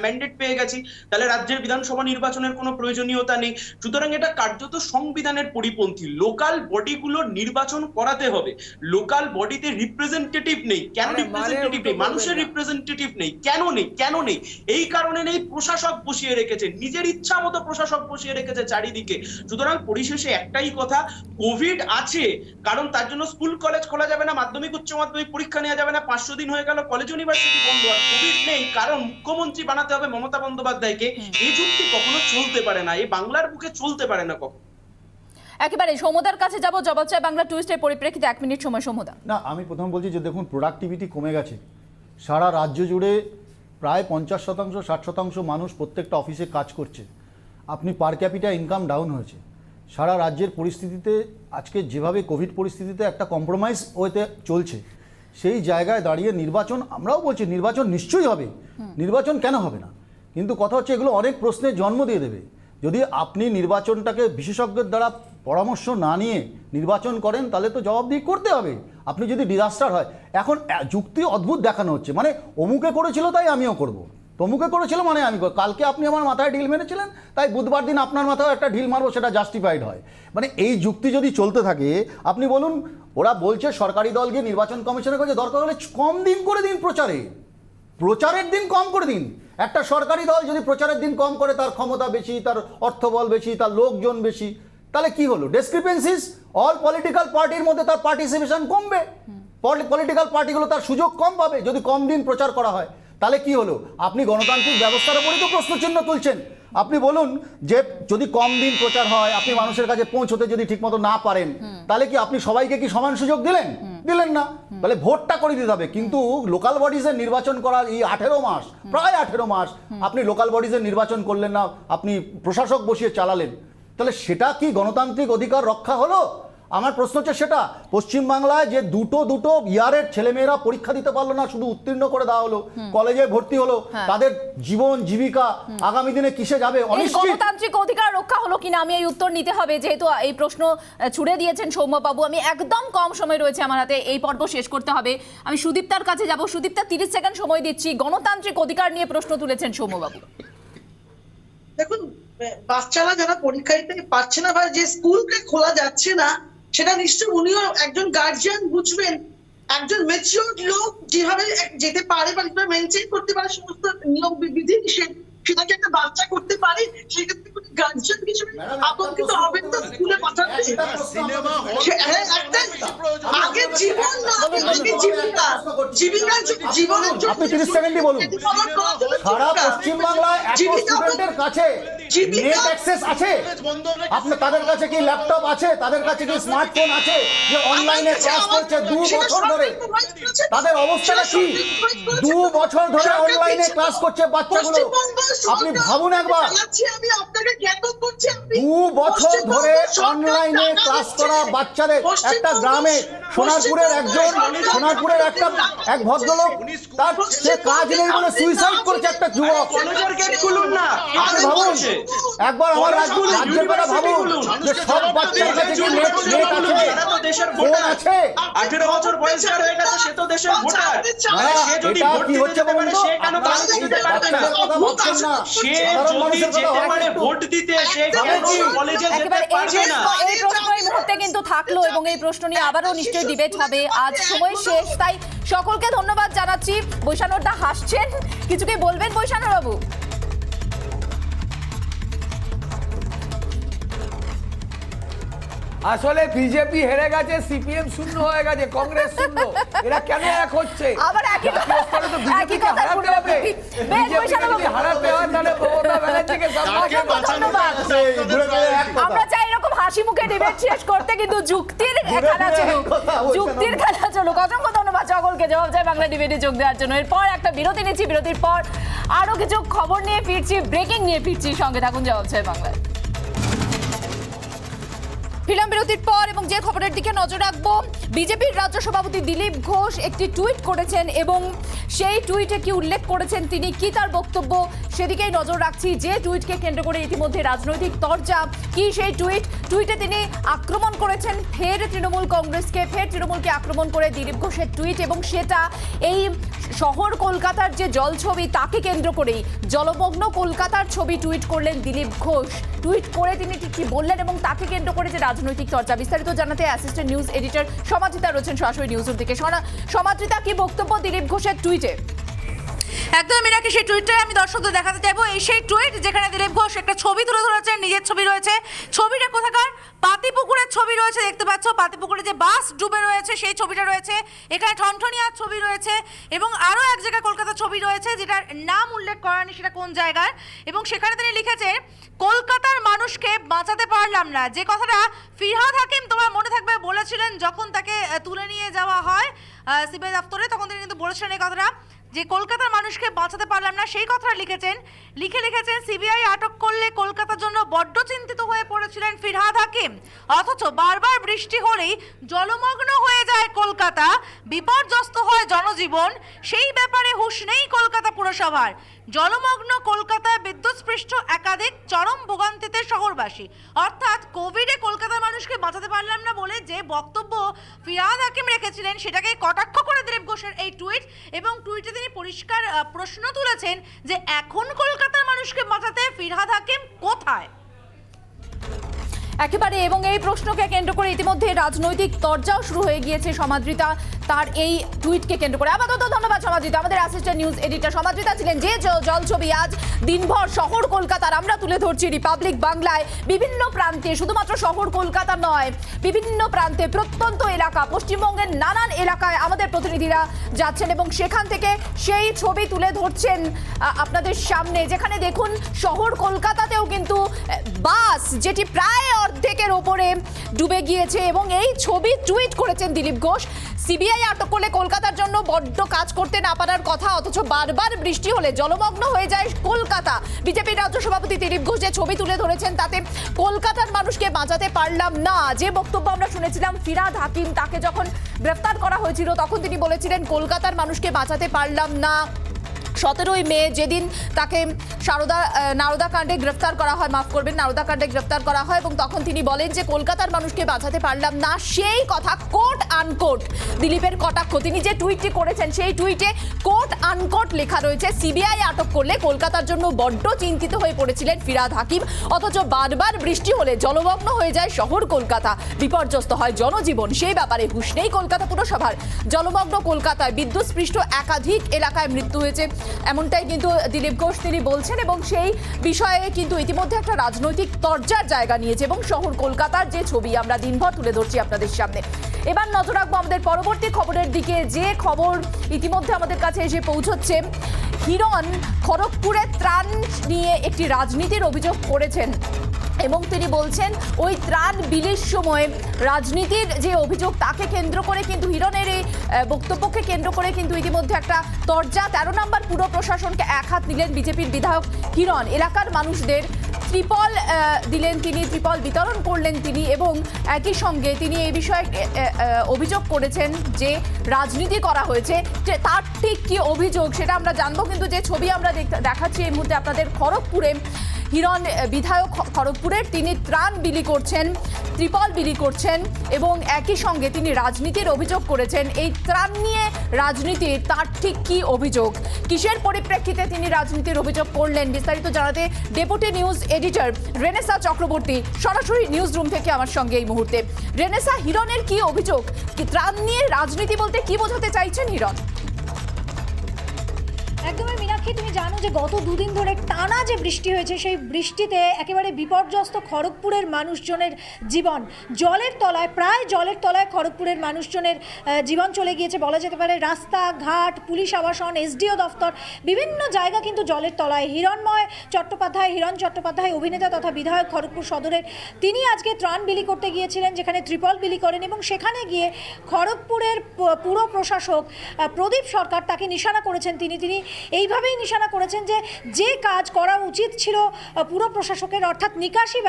ম্যান্ডেট পেয়ে গেছি, তাহলে রাজ্যের বিধানসভা নির্বাচনের কোনো প্রয়োজনীয়তা নেই। সুতরাং এটা কার্যত সংবিধানের পরিপন্থী। লোকাল বডিগুলোর নির্বাচন করাতে হবে। লোকাল বডিতে রিপ্রেজেন্টেটিভ নেই। কেন রিপ্রেজেন্টেটিভ নেই? মানুষের রিপ্রেজেন্টেটিভ নেই। কেন নেই? এই কারণে নেই, প্রশাসক বসিয়ে রেখেছে, নিজের ইচ্ছা মতো প্রশাসক বসিয়ে রেখেছে চারিদিকে। সুতরাং পরিশেষে একটাই কথা, কোভিড আছে কারণ তার জন্য স্কুল কলেজ খোলা যাবে না, মাধ্যমিক উচ্চ মাধ্যমিক পরীক্ষা নেওয়া যাবে না, 500 দিন হয়ে গেল কলেজ ইউনিভার্সিটি বন্ধ। আর কোভিড নেই কারণ মুখ্যমন্ত্রী বানাতে হবে মমতা বন্দ্যোপাধ্যায়কে। এই যুক্তি কখনো চলতে পারে না, এই বাংলার বুকে চলতে পারে না কখনো। একেবারে সৌমদার কাছে যাব, জবাব চাই বাংলা টুইস্টের পরিপ্রেক্ষিতে। 1 মিনিট সময় সৌমদা। না, আমি প্রথম বলছি যে দেখুন, প্রোডাক্টিভিটি কমে গেছে সারা রাজ্য জুড়ে। প্রায় 50% 60% মানুষ প্রত্যেকটা অফিসে কাজ করছে। আপনি পার ক্যাপিটা ইনকাম ডাউন হয়েছে। সারা রাজ্যের পরিস্থিতিতে আজকে যেভাবে কোভিড পরিস্থিতিতে একটা কম্প্রোমাইজ ওতে চলছে, সেই জায়গায় দাঁড়িয়ে নির্বাচন, আমরাও বলছি নির্বাচন নিশ্চয়ই হবে, নির্বাচন কেন হবে না, কিন্তু কথা হচ্ছে এগুলো অনেক প্রশ্নের জন্ম দিয়ে দেবে। যদি আপনি নির্বাচনটাকে বিশেষজ্ঞের দ্বারা পরামর্শ না নিয়ে নির্বাচন করেন, তাহলে তো জবাবদিহি করতে হবে। আপনি যদি ডিজাস্টার হয়, এখন যুক্তি অদ্ভুত দেখানো হচ্ছে, মানে অমুকে করেছিল তাই আমিও করব, তমুকে করেছিল মানে আমি, কালকে আপনি আমার মাথায় ঢিল মেরেছিলেন তাই বুধবার দিন আপনার মাথায় একটা ঢিল মারবো, সেটা জাস্টিফাইড হয়। মানে এই যুক্তি যদি চলতে থাকে, আপনি বলুন, ওরা বলছে সরকারি দল গিয়ে নির্বাচন কমিশনের কাছে দরকার হলে কম দিন করে দিন, প্রচারের দিন কম করে দিন। একটা সরকারি দল যদি প্রচারের দিন কম করে, তার ক্ষমতা বেশি, তার অর্থবল বেশি, তার লোকজন বেশি, তাহলে কি হলো? ডেসক্রিপেন্সিস। অল পলিটিক্যাল পার্টির মধ্যে তার পার্টিসিপেশন কমবে, পলিটিক্যাল পার্টিগুলো তার সুযোগ কম পাবে যদি কম দিন প্রচার করা হয়। তাহলে কি হলো? আপনি গণতান্ত্রিক ব্যবস্থার উপরই তো প্রশ্নচিহ্ন তুলছেন। আপনি বলুন যে যদি কম দিন প্রচার হয়, আপনি মানুষের কাছে পৌঁছতে যদি ঠিকমতো না পারেন, তাহলে কি আপনি সবাইকে কি সমান সুযোগ দিলেন না? তাহলে ভোটটা করে দিতে হবে। কিন্তু লোকাল বডিজের নির্বাচন করার এই 18 মাস, প্রায় 18 মাস আপনি লোকাল বডিজের নির্বাচন করলেন না, আপনি প্রশাসক বসিয়ে চালালেন, তাহলে সেটা কি গণতান্ত্রিক অধিকার রক্ষা হলো? আমার প্রশ্ন হচ্ছে সেটা। পশ্চিমবাংলায় যে দুটো ইয়ারের ছেলেমেয়েরা পরীক্ষা দিতে পারলো না, শুধু উত্তীর্ণ করে দেওয়া হলো, কলেজে ভর্তি হলো, তাদের জীবন জীবিকা আগামী দিনে কিসে যাবে? গণতান্ত্রিক অধিকার রক্ষা হলো কিনা, আমি এই উত্তর নিতে হবে, যেহেতু এই প্রশ্ন ছুড়ে দিয়েছেন সৌম্যবাবু। আমি একদম কম সময় রয়েছে আমার হাতে, এই পর্ব শেষ করতে হবে। আমি সুদীপ্তার কাছে যাব। সুদীপ্তা, 30 সেকেন্ড সময় দিচ্ছি। গণতান্ত্রিক অধিকার নিয়ে প্রশ্ন তুলেছেন সৌম্যবাবু। দেখুন, বাচ্চারা যারা পরীক্ষা দিতে পারছে না বা যে স্কুলকে খোলা যাচ্ছে না, সেটা নিশ্চয়ই উনিও একজন গার্জিয়ান বুঝবেন। একজন ম্যাচিউরড লোক যেভাবে যেতে পারে বা যেভাবে মেনটেন করতে পারে সমস্ত নিয়ম বিধি নিষেধ, সেটাকে একটা বাচ্চা করতে পারে, সেক্ষেত্রে কোনো গার্জিয়ান হিসেবে আতঙ্কিত হবেন তো স্কুলে পাঠাতে। আগে জীবন না, আগে জীবিকা, জীবিকার জীবনের জন্য। আপনি 30 সেকেন্ডই বলুন। সারা পশ্চিমবাংলায় এত স্টুডেন্টের কাছে নেট অ্যাক্সেস আছে, আপনি তাদের কাছে কি ল্যাপটপ আছে, তাদের কাছে কি স্মার্টফোন আছে যে অনলাইনে ক্লাস করছে 2 বছর ধরে? তাদের অবস্থাটা কি? 2 বছর ধরে অনলাইনে ক্লাস করছে বাচ্চাগুলো। আপনি ভাবুন একবার, 2 বছর ধরে অনলাইনে ক্লাস করা বাচ্চাদের একটা গ্রামে, সোনারপুরের এক ভদ্রলোক, তার সে কাজ নেই বলে সুইসাইড করেছে একটা যুবক। আপনি ভাবুন একবার, আমার রাজ্যের কথা ভাবুন যে সব বাচ্চার কাছে কি নেট আছে, ফোন আছে। 18 বছর বয়স যার হয়ে গেছে সে তো দেশের ভোটার। সে যদি ভোট দিতে পারে সে কেন ক্লাস করতে পারবে না? সে যদি যেতে পারে ভোট দিতে, সে কেন কলেজে যেতে পারবে না? এই প্রশ্ন এই মুহূর্তে কিন্তু থাকলো এবং এই প্রশ্ন নিয়ে আবারও নিশ্চয়ই ডিবেট হবে। আজ সময় শেষ, তাই সকলকে ধন্যবাদ জানাচ্ছি। বৈশানরদা হাসছেন, কিছু কি বলবেন বৈশানর বাবু? আসলে বিজেপি হেরে গেছে, সিপিএম শূন্য হয়ে গেছে, কংগ্রেস শূন্য। এরা কেন এক হচ্ছে? আবার একই কথা হারাতে হবে। বিজেপি হারাতে হয় তাহলে মমতা ব্যানার্জিকে ধন্যবাদ। আমরা চাই এরকম হাসি মুখে ডিবেট শেষ করতে, কিন্তু যুক্তির খেলা চলুক, যুক্তির খেলা চলুক। অসংখ্য ধন্যবাদ সকলকে জবাব চাই বাংলা ডিবেটে যোগ দেওয়ার জন্য। এরপর একটা বিরতি নিচ্ছি, বিরতির পর আরো কিছু খবর নিয়ে ফিরছি, ব্রেকিং নিয়ে ফিরছি। সঙ্গে থাকুন জবাব চাই বাংলায়। ফিল্ম বিরতির পর এবং যে খবরের দিকে নজর রাখবো, বিজেপির রাজ্য সভাপতি দিলীপ ঘোষ একটি টুইট করেছেন এবং সেই টুইটে কি উল্লেখ করেছেন তিনি, কি তার বক্তব্য, সেদিকেই নজর রাখছি। যে টুইটকে কেন্দ্র করে ইতিমধ্যে রাজনৈতিক তরজা, কি সেই টুইটে তিনি আক্রমণ করেছেন ফের তৃণমূল কংগ্রেসকে, ফের তৃণমূলকে আক্রমণ করে দিলীপ ঘোষের টুইট, এবং সেটা এই শহর কলকাতার যে জলছবি তাকে কেন্দ্র করেই, জলমগ্ন কলকাতার ছবি টুইট করলেন দিলীপ ঘোষ। টুইট করে তিনি ঠিক কি বললেন এবং তাকে কেন্দ্র করে যে রাজনৈতিক চর্চা, বিস্তারিত জানাতে অ্যাসিস্ট্যান্ট নিউজ এডিটর সমাজিতা রয়েছেন সরাসরি নিউজরুম থেকে। সমাজিতা, কি বক্তব্য দিলীপ ঘোষের টুইটে? একদম মিনাকে, সেই টুইটটাই আমি দর্শকদের দেখাতে চাইবো। এই সেই টুইট যেখানে দিলীপ ঘোষ একটা ছবি তুলে ধরেছেন, নিজের ছবি রয়েছে। ছবিটা কোথাকার? পাতিপুকুরের ছবি রয়েছে, দেখতে পাচ্ছ পাতিপুকুরে যে বাস ডুবে রয়েছে সেই ছবিটা রয়েছে। এখানে ঠনঠনিয়ার ছবি রয়েছে এবং আরও এক জায়গায় কলকাতার ছবি রয়েছে যেটার নাম উল্লেখ করেনি সেটা কোন জায়গার, এবং সেখানে তিনি লিখেছেন কলকাতার মানুষকে বাঁচাতে পারলাম না। যে কথাটা ফিরহাদ হাকিম, তোমার মনে থাকবে, বলেছিলেন যখন তাকে তুলে নিয়ে যাওয়া হয় সিবিআই দপ্তরে, তখন তিনি কিন্তু বলেছিলেন এই কথাটা যে কলকাতার মানুষকে বাঁচাতে পারলাম না, সেই কথাটা লিখেছেন। লিখেছেন সিবিআই আটক করলে কলকাতার জন্য বড্ড চিন্তিত হয়ে পড়েছিলেন ফিরহাদ হাকিম, অথচ বারবার বৃষ্টি হলেই জলমগ্ন হয়ে যায় কলকাতা, বিপর্যস্ত হয় জনজীবন, সেই ব্যাপারে হুঁশ নেই কলকাতা পুরসভার। জলমগ্ন কলকাতায় বিদ্যুৎস্পৃষ্ট একাধিক, চরম ভোগান্তিতে শহরবাসী। অর্থাৎ কোভিডে কলকাতার মানুষকে বাঁচাতে পারলাম না বলে যে বক্তব্য ফিরহাদ হাকিম রেখেছিলেন সেটাকে কটাক্ষ করে দিলীপ ঘোষের এই টুইট, এবং টুইটে তিনি পরিষ্কার প্রশ্ন তুলেছেন যে এখন কলকাতার মানুষকে বাঁচাতে ফিরহাদ হাকিম কোথায়? একেবারে, এবং এই প্রশ্নকে কেন্দ্র করে ইতিমধ্যে রাজনৈতিক তরজাও শুরু হয়ে গিয়েছে। সমাদৃতা তার এই টুইটকে কেন্দ্র করে, আপাতত ধন্যবাদ সমাদৃতা। আমাদের অ্যাসিস্ট্যান্ট নিউজ এডিটর সমাদৃতা ছিলেন। যে জল ছবি আজ দিনভর শহর কলকাতার আমরা তুলে ধরছি রিপাবলিক বাংলায়, বিভিন্ন প্রান্তে, শুধুমাত্র শহর কলকাতা নয়, বিভিন্ন প্রান্তে, প্রত্যন্ত এলাকা, পশ্চিমবঙ্গের নানান এলাকায় আমাদের প্রতিনিধিরা যাচ্ছেন এবং সেখান থেকে সেই ছবি তুলে ধরছেন আপনাদের সামনে। যেখানে দেখুন শহর কলকাতাতেও কিন্তু বাস, যেটি প্রায় অর্ধেকের ওপরে ডুবে গিয়েছে, এবং এই ছবি টুইট করেছেন দিলীপ ঘোষ। সিবিআই আটক করলে কলকাতার জন্য বড্ড কাজ করতে না পারার কথা, অথচ বারবার বৃষ্টি হলে জলমগ্ন হয়ে যায় কলকাতা। বিজেপির রাজ্য সভাপতি দিলীপ ঘোষ যে ছবি তুলে ধরেছেন তাতে কলকাতার মানুষকে বাঁচাতে পারলাম না, যে বক্তব্য আমরা শুনেছিলাম ফিরহাদ হাকিম, তাকে যখন গ্রেফতার করা হয়েছিল তখন তিনি বলেছিলেন কলকাতার মানুষকে বাঁচাতে পারলাম না, 17ই মে যেদিন তাকে নারদা কাণ্ডে গ্রেফতার করা হয়, মাফ করবেন, নারদা কাণ্ডে গ্রেফতার করা হয় এবং তখন তিনি বলেন যে কলকাতার মানুষকে বাঁচাতে পারলাম না, সেই কথা কোট আনকোট দিলীপের কটাক্ষ। তিনি যে টুইটটি করেছেন সেই টুইটে কোট আনকোট লেখা রয়েছে, সিবিআই আটক করলে কলকাতার জন্য বড্ড চিন্তিত হয়ে পড়েছিলেন ফিরহাদ হাকিম, অথচ বারবার বৃষ্টি হলে জলমগ্ন হয়ে যায় শহর কলকাতা, বিপর্যস্ত হয় জনজীবন, সেই ব্যাপারে হুঁশ নেই কলকাতা পুরসভার। জলমগ্ন কলকাতায় বিদ্যুৎস্পৃষ্ট একাধিক এলাকায় মৃত্যু হয়েছে, এমনটাই কিন্তু দিলীপ ঘোষ তিনি বলছেন এবং সেই বিষয়ে কিন্তু ইতিমধ্যে একটা রাজনৈতিক তরজার জায়গা নিয়েছে এবং শহর কলকাতার যে ছবি আমরা দিনভর তুলে ধরছি আপনাদের সামনে। এবার নজর রাখবো আমাদের পরবর্তী খবরের দিকে, যে খবর ইতিমধ্যে আমাদের কাছে এসে পৌঁছচ্ছে। হিরণ খড়গপুরে ত্রাণ নিয়ে একটি রাজনীতির অভিযোগ করেছেন এবং তিনি বলছেন ওই ত্রাণ বিলির সময় রাজনীতির যে অভিযোগ তাকে কেন্দ্র করে কিন্তু হিরণের এই বক্তব্যকে কেন্দ্র করে কিন্তু ইতিমধ্যে একটা তরজা। 13 নম্বর পুর প্রশাসনকে এক হাত দিলেন বিজেপির বিধায়ক হিরণ, এলাকার মানুষদের ত্রিপল দিলেন তিনি, ত্রিপল বিতরণ করলেন তিনি এবং একই সঙ্গে তিনি এই বিষয়ে অভিযোগ করেছেন যে রাজনীতি করা হয়েছে। তার ঠিক কি অভিযোগ সেটা আমরা জানবো, কিন্তু যে ছবি আমরা দেখাচ্ছি এই মুহূর্তে আপনাদের, খড়গপুরে হিরণ বিধায়ক খড়গপুরের তিনি ত্রাণ বিলি করছেন, ত্রিপল বিলি করছেন এবং একই সঙ্গে তিনি রাজনীতির অভিযোগ করেছেন। এই ত্রাণ নিয়ে রাজনীতির তার ঠিক কি অভিযোগ, কিসের পরিপ্রেক্ষিতে তিনি রাজনীতির অভিযোগ করলেন, বিস্তারিত জানাতে deputy news editor Renaissance Chakraborty সরাসরি নিউজ রুম থেকে আমার সঙ্গে এই মুহূর্তে। রেনেসা, হিরণের কি অভিযোগ, কি ত্রাণ নিয়ে রাজনীতি বলতে কি বোঝাতে চাইছেন হিরণ? একদমই মীনাক্ষী, তুমি জানো যে গত দুদিন ধরে টানা যে বৃষ্টি হয়েছে সেই বৃষ্টিতে একেবারে বিপর্যস্ত খড়গপুরের মানুষজনের জীবন। জলের তলায়, প্রায় জলের তলায় খড়গপুরের মানুষজনের জীবন চলে গিয়েছে বলা যেতে পারে। রাস্তাঘাট, পুলিশ আবাসন, এসডিও দফতর, বিভিন্ন জায়গা কিন্তু জলের তলায়। হিরণ চট্টোপাধ্যায় অভিনেতা তথা বিধায়ক খড়গপুর সদরের, তিনি আজকে ত্রাণ বিলি করতে গিয়েছিলেন, যেখানে ত্রিপল বিলি করেন এবং সেখানে গিয়ে খড়গপুরের পুর প্রশাসক প্রদীপ সরকার তাকে নিশানা করেছেন। তিনি এইভাবেই নিশানা করেছেন যে কাজ করা উচিত ছিল পুর প্রশাসকের, অর্থাৎ নিকাশি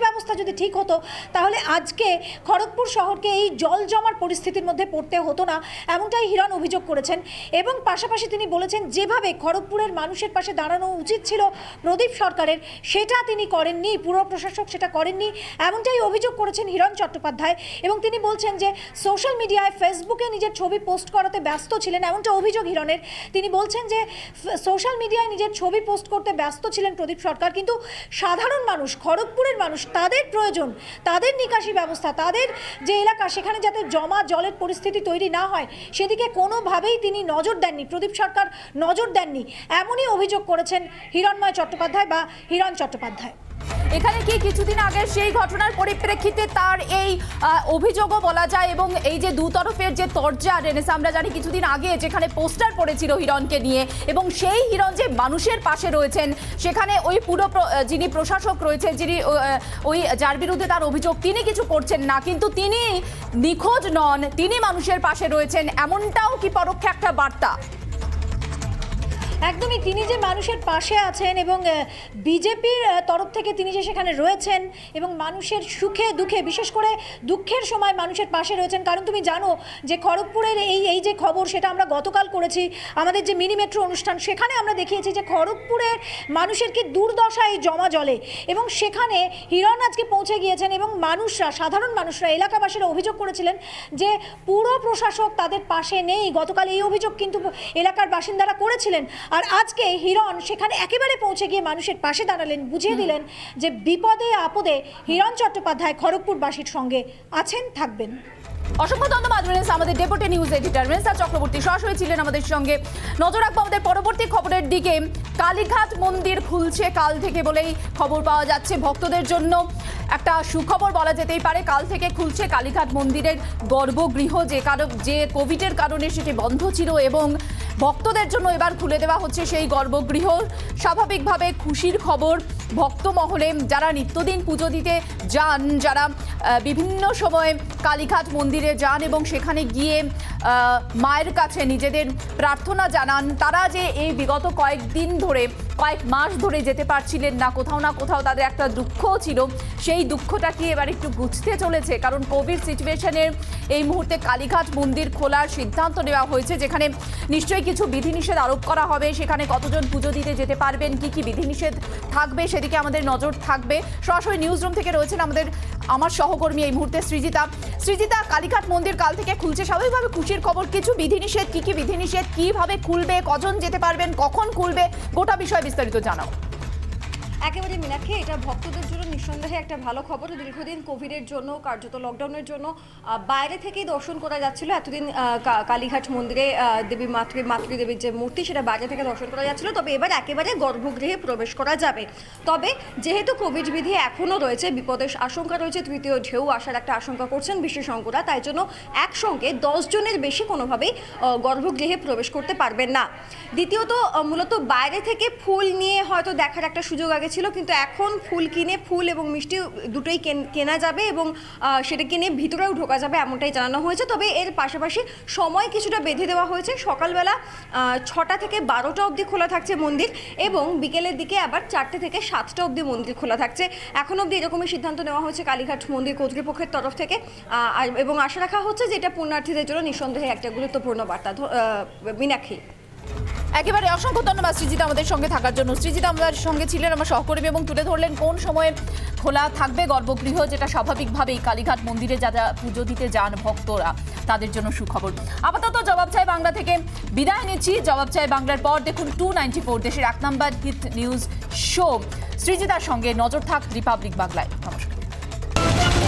ব্যবস্থা যদি ঠিক হতো তাহলে আজকে খড়গপুর শহরকে এই জল জমার পরিস্থিতির মধ্যে পড়তে হতো না, এমনটাই হিরণ অভিযোগ করেছেন। এবং পাশাপাশি তিনি বলেছেন যেভাবে খড়গপুরের মানুষের পাশে দাঁড়ানো উচিত ছিল প্রদীপ সরকারের, সেটা তিনি করেননি, পুর প্রশাসক সেটা করেননি, এমনটাই অভিযোগ করেছেন হিরণ চট্টোপাধ্যায়। এবং তিনি বলছেন যে সোশ্যাল মিডিয়ায়, ফেসবুকে নিজের ছবি পোস্ট করাতে ব্যস্ত ছিলেন, এমনটা অভিযোগ হিরণের। তিনি বলছেন যে সোশ্যাল মিডিয়ায় নিজের ছবি পোস্ট করতে ব্যস্ত ছিলেন প্রদীপ সরকার, কিন্তু সাধারণ মানুষ, খড়গপুরের মানুষ, তাদের প্রয়োজন, তাদের নিকাশি ব্যবস্থা, তাদের যে এলাকা সেখানে যাতে জমা জলের পরিস্থিতি তৈরি না হয় সেদিকে কোনোভাবেই তিনি নজর দেননি, প্রদীপ সরকার নজর দেননি, এমনই অভিযোগ করেছেন হিরণময় চট্টোপাধ্যায় বা হিরণ চট্টোপাধ্যায়। এখানে কি কিছুদিন আগে সেই ঘটনার পরিপ্রেক্ষিতে তার এই অভিযোগও বলা যায় এবং এই যে দুতরফের যে তরজা, রেনেসা, আমরা জানি কিছুদিন আগে যেখানে পোস্টার পড়েছিল হিরণকে নিয়ে এবং সেই হিরণ যে মানুষের পাশে রয়েছেন, সেখানে ওই পুরো যিনি প্রশাসক রয়েছেন, যিনি ওই যার বিরুদ্ধে তার অভিযোগ, তিনি কিছু করছেন না, কিন্তু তিনি নিখোঁজ নন, তিনি মানুষের পাশে রয়েছেন, এমনটাও কি পরোক্ষে একটা বার্তা? একদমই, তিনি যে মানুষের পাশে আছেন এবং বিজেপির তরফ থেকে তিনি যে সেখানে রয়েছেন এবং মানুষের সুখে দুঃখে, বিশেষ করে দুঃখের সময় মানুষের পাশে রয়েছেন। কারণ তুমি জানো যে খড়গপুরের এই যে খবর সেটা আমরা গতকাল করেছি আমাদের যে মিনি মেট্রো অনুষ্ঠান, সেখানে আমরা দেখিয়েছি যে খড়গপুরের মানুষের কি দুর্দশা এই জমা জলে, এবং সেখানে হিরণ আজকে পৌঁছে গিয়েছেন এবং মানুষরা, সাধারণ মানুষরা, এলাকাবাসীরা অভিযোগ করেছিলেন যে পুর প্রশাসক তাদের পাশে নেই। গতকাল এই অভিযোগ কিন্তু এলাকার বাসিন্দারা করেছিলেন, আর আজকে হিরণ সেখানে একেবারে পৌঁছে গিয়ে মানুষের পাশে দাঁড়ালেন, বুঝিয়ে দিলেন যে বিপদে আপদে হিরণ চট্টোপাধ্যায় খড়গপুরবাসীর সঙ্গে আছেন, থাকবেন। অসংখ্য ধন্যবাদ রেনেসা, আমাদের deputy news editor Renaissance Chakraborty সরাসরি ছিলেন আমাদের সঙ্গে। নজর রাখবো আমাদের পরবর্তী খবরের দিকে। কালীঘাট মন্দির খুলছে কাল থেকে বলেই খবর পাওয়া যাচ্ছে, ভক্তদের জন্য একটা সুখবর বলা যেতেই পারে। কাল থেকে খুলছে কালীঘাট মন্দিরের গর্ভগৃহ, যে কোভিডের কারণে সেটি বন্ধ ছিল এবং ভক্তদের জন্য এবার খুলে দেওয়া হচ্ছে সেই গর্ভগৃহ। স্বাভাবিকভাবে খুশির খবর ভক্ত মহলে, যারা নিত্যদিন পুজো দিতে যান, যারা বিভিন্ন সময়ে কালীঘাট মন্দিরে যান এবং সেখানে গিয়ে মায়ের কাছে নিজেদের প্রার্থনা জানান। তারা যে এই বিগত কয়েকদিন ধরে, কয়েক মাস ধরে যেতে পারছিলেন না, কোথাও না কোথাও তাদের একটা দুঃখও ছিল, সেই দুঃখটা কি এবার একটু ঘুচতে চলেছে? কারণ কোভিড সিচুয়েশনের এই মুহূর্তে কালীঘাট মন্দির খোলার সিদ্ধান্ত নেওয়া হয়েছে, যেখানে নিশ্চয়ই কিছু বিধিনিষেধ আরোপ করা হবে। সেখানে কতজন পুজো দিতে যেতে পারবেন, কি কি বিধিনিষেধ থাকবে, সেদিকে আমাদের নজর থাকবে। সরাসরি নিউজ রুম থেকে রয়েছেন আমার সহকর্মী এই মুহূর্তে সৃজিতা, কালীঘাট মন্দির কাল থেকে খুলছে, স্বাভাবিকভাবে খুশির খবর। কিছু বিধিনিষেধ, কি কি বিধিনিষেধ, কিভাবে খুলবে, কজন যেতে পারবেন, কখন খুলবে, গোটা বিষয় বিস্তারিত জানাও। একেবারে মীনাক্ষী, এটা ভক্তদের জন্য নিঃসন্দেহে একটা ভালো খবর। দীর্ঘদিন কোভিডের জন্য, কার্যত লকডাউনের জন্য বাইরে থেকেই দর্শন করা যাচ্ছিল। এতদিন কালীঘাট মন্দিরে দেবী মাতৃদেবীর যে মূর্তি, সেটা বাইরে থেকে দর্শন করা যাচ্ছিল। তবে এবার একেবারে গর্ভগৃহে প্রবেশ করা যাবে। তবে যেহেতু কোভিড বিধি এখনও রয়েছে, বিপদের আশঙ্কা রয়েছে, তৃতীয় ঢেউ আসার একটা আশঙ্কা করছেন বিশেষজ্ঞরা, তাই জন্য একসঙ্গে 10 জনের বেশি কোনোভাবেই গর্ভগৃহে প্রবেশ করতে পারবেন না। দ্বিতীয়ত, মূলত বাইরে থেকে ফুল নিয়ে হয়তো দেখার একটা সুযোগ আগে ছিল, কিন্তু এখন ফুল কিনে, ফুল এবং মিষ্টি দুটোই কেনা যাবে এবং সেটা কিনে ভিতরেও ঢোকা যাবে, এমনটাই জানানো হয়েছে। তবে এর পাশাপাশি সময় কিছুটা বেঁধে দেওয়া হয়েছে। সকালবেলা 6টা থেকে 12টা অবধি খোলা থাকছে মন্দির এবং বিকেলের দিকে আবার 4টে থেকে 7টা অবধি মন্দির খোলা থাকছে। এখন অবধি এরকমই সিদ্ধান্ত নেওয়া হয়েছে কালীঘাট মন্দির কর্তৃপক্ষের তরফ থেকে, এবং আশা রাখা হচ্ছে যে এটা পুণ্যার্থীদের জন্য নিঃসন্দেহে একটা গুরুত্বপূর্ণ বার্তা। মীনাক্ষী, একেবারে অসংখ্য ধন্যবাদ সৃজিতা আমাদের সঙ্গে থাকার জন্য। সৃজিতা আমাদের সঙ্গে ছিলেন আমার সহকর্মী এবং তুলে ধরলেন কোন সময়ে খোলা থাকবে গর্ভগৃহ, যেটা স্বাভাবিকভাবেই কালীঘাট মন্দিরে যারা পুজো দিতে যান ভক্তরা, তাদের জন্য সুখবর। আপাতত জবাব চাই বাংলা থেকে বিদায় নিচ্ছি। জবাব চাই বাংলার পর দেখুন 294, দেশের 1 নম্বর হিট নিউজ শো। সৃজিতার সঙ্গে নজর থাক রিপাবলিক বাংলায়। নমস্কার।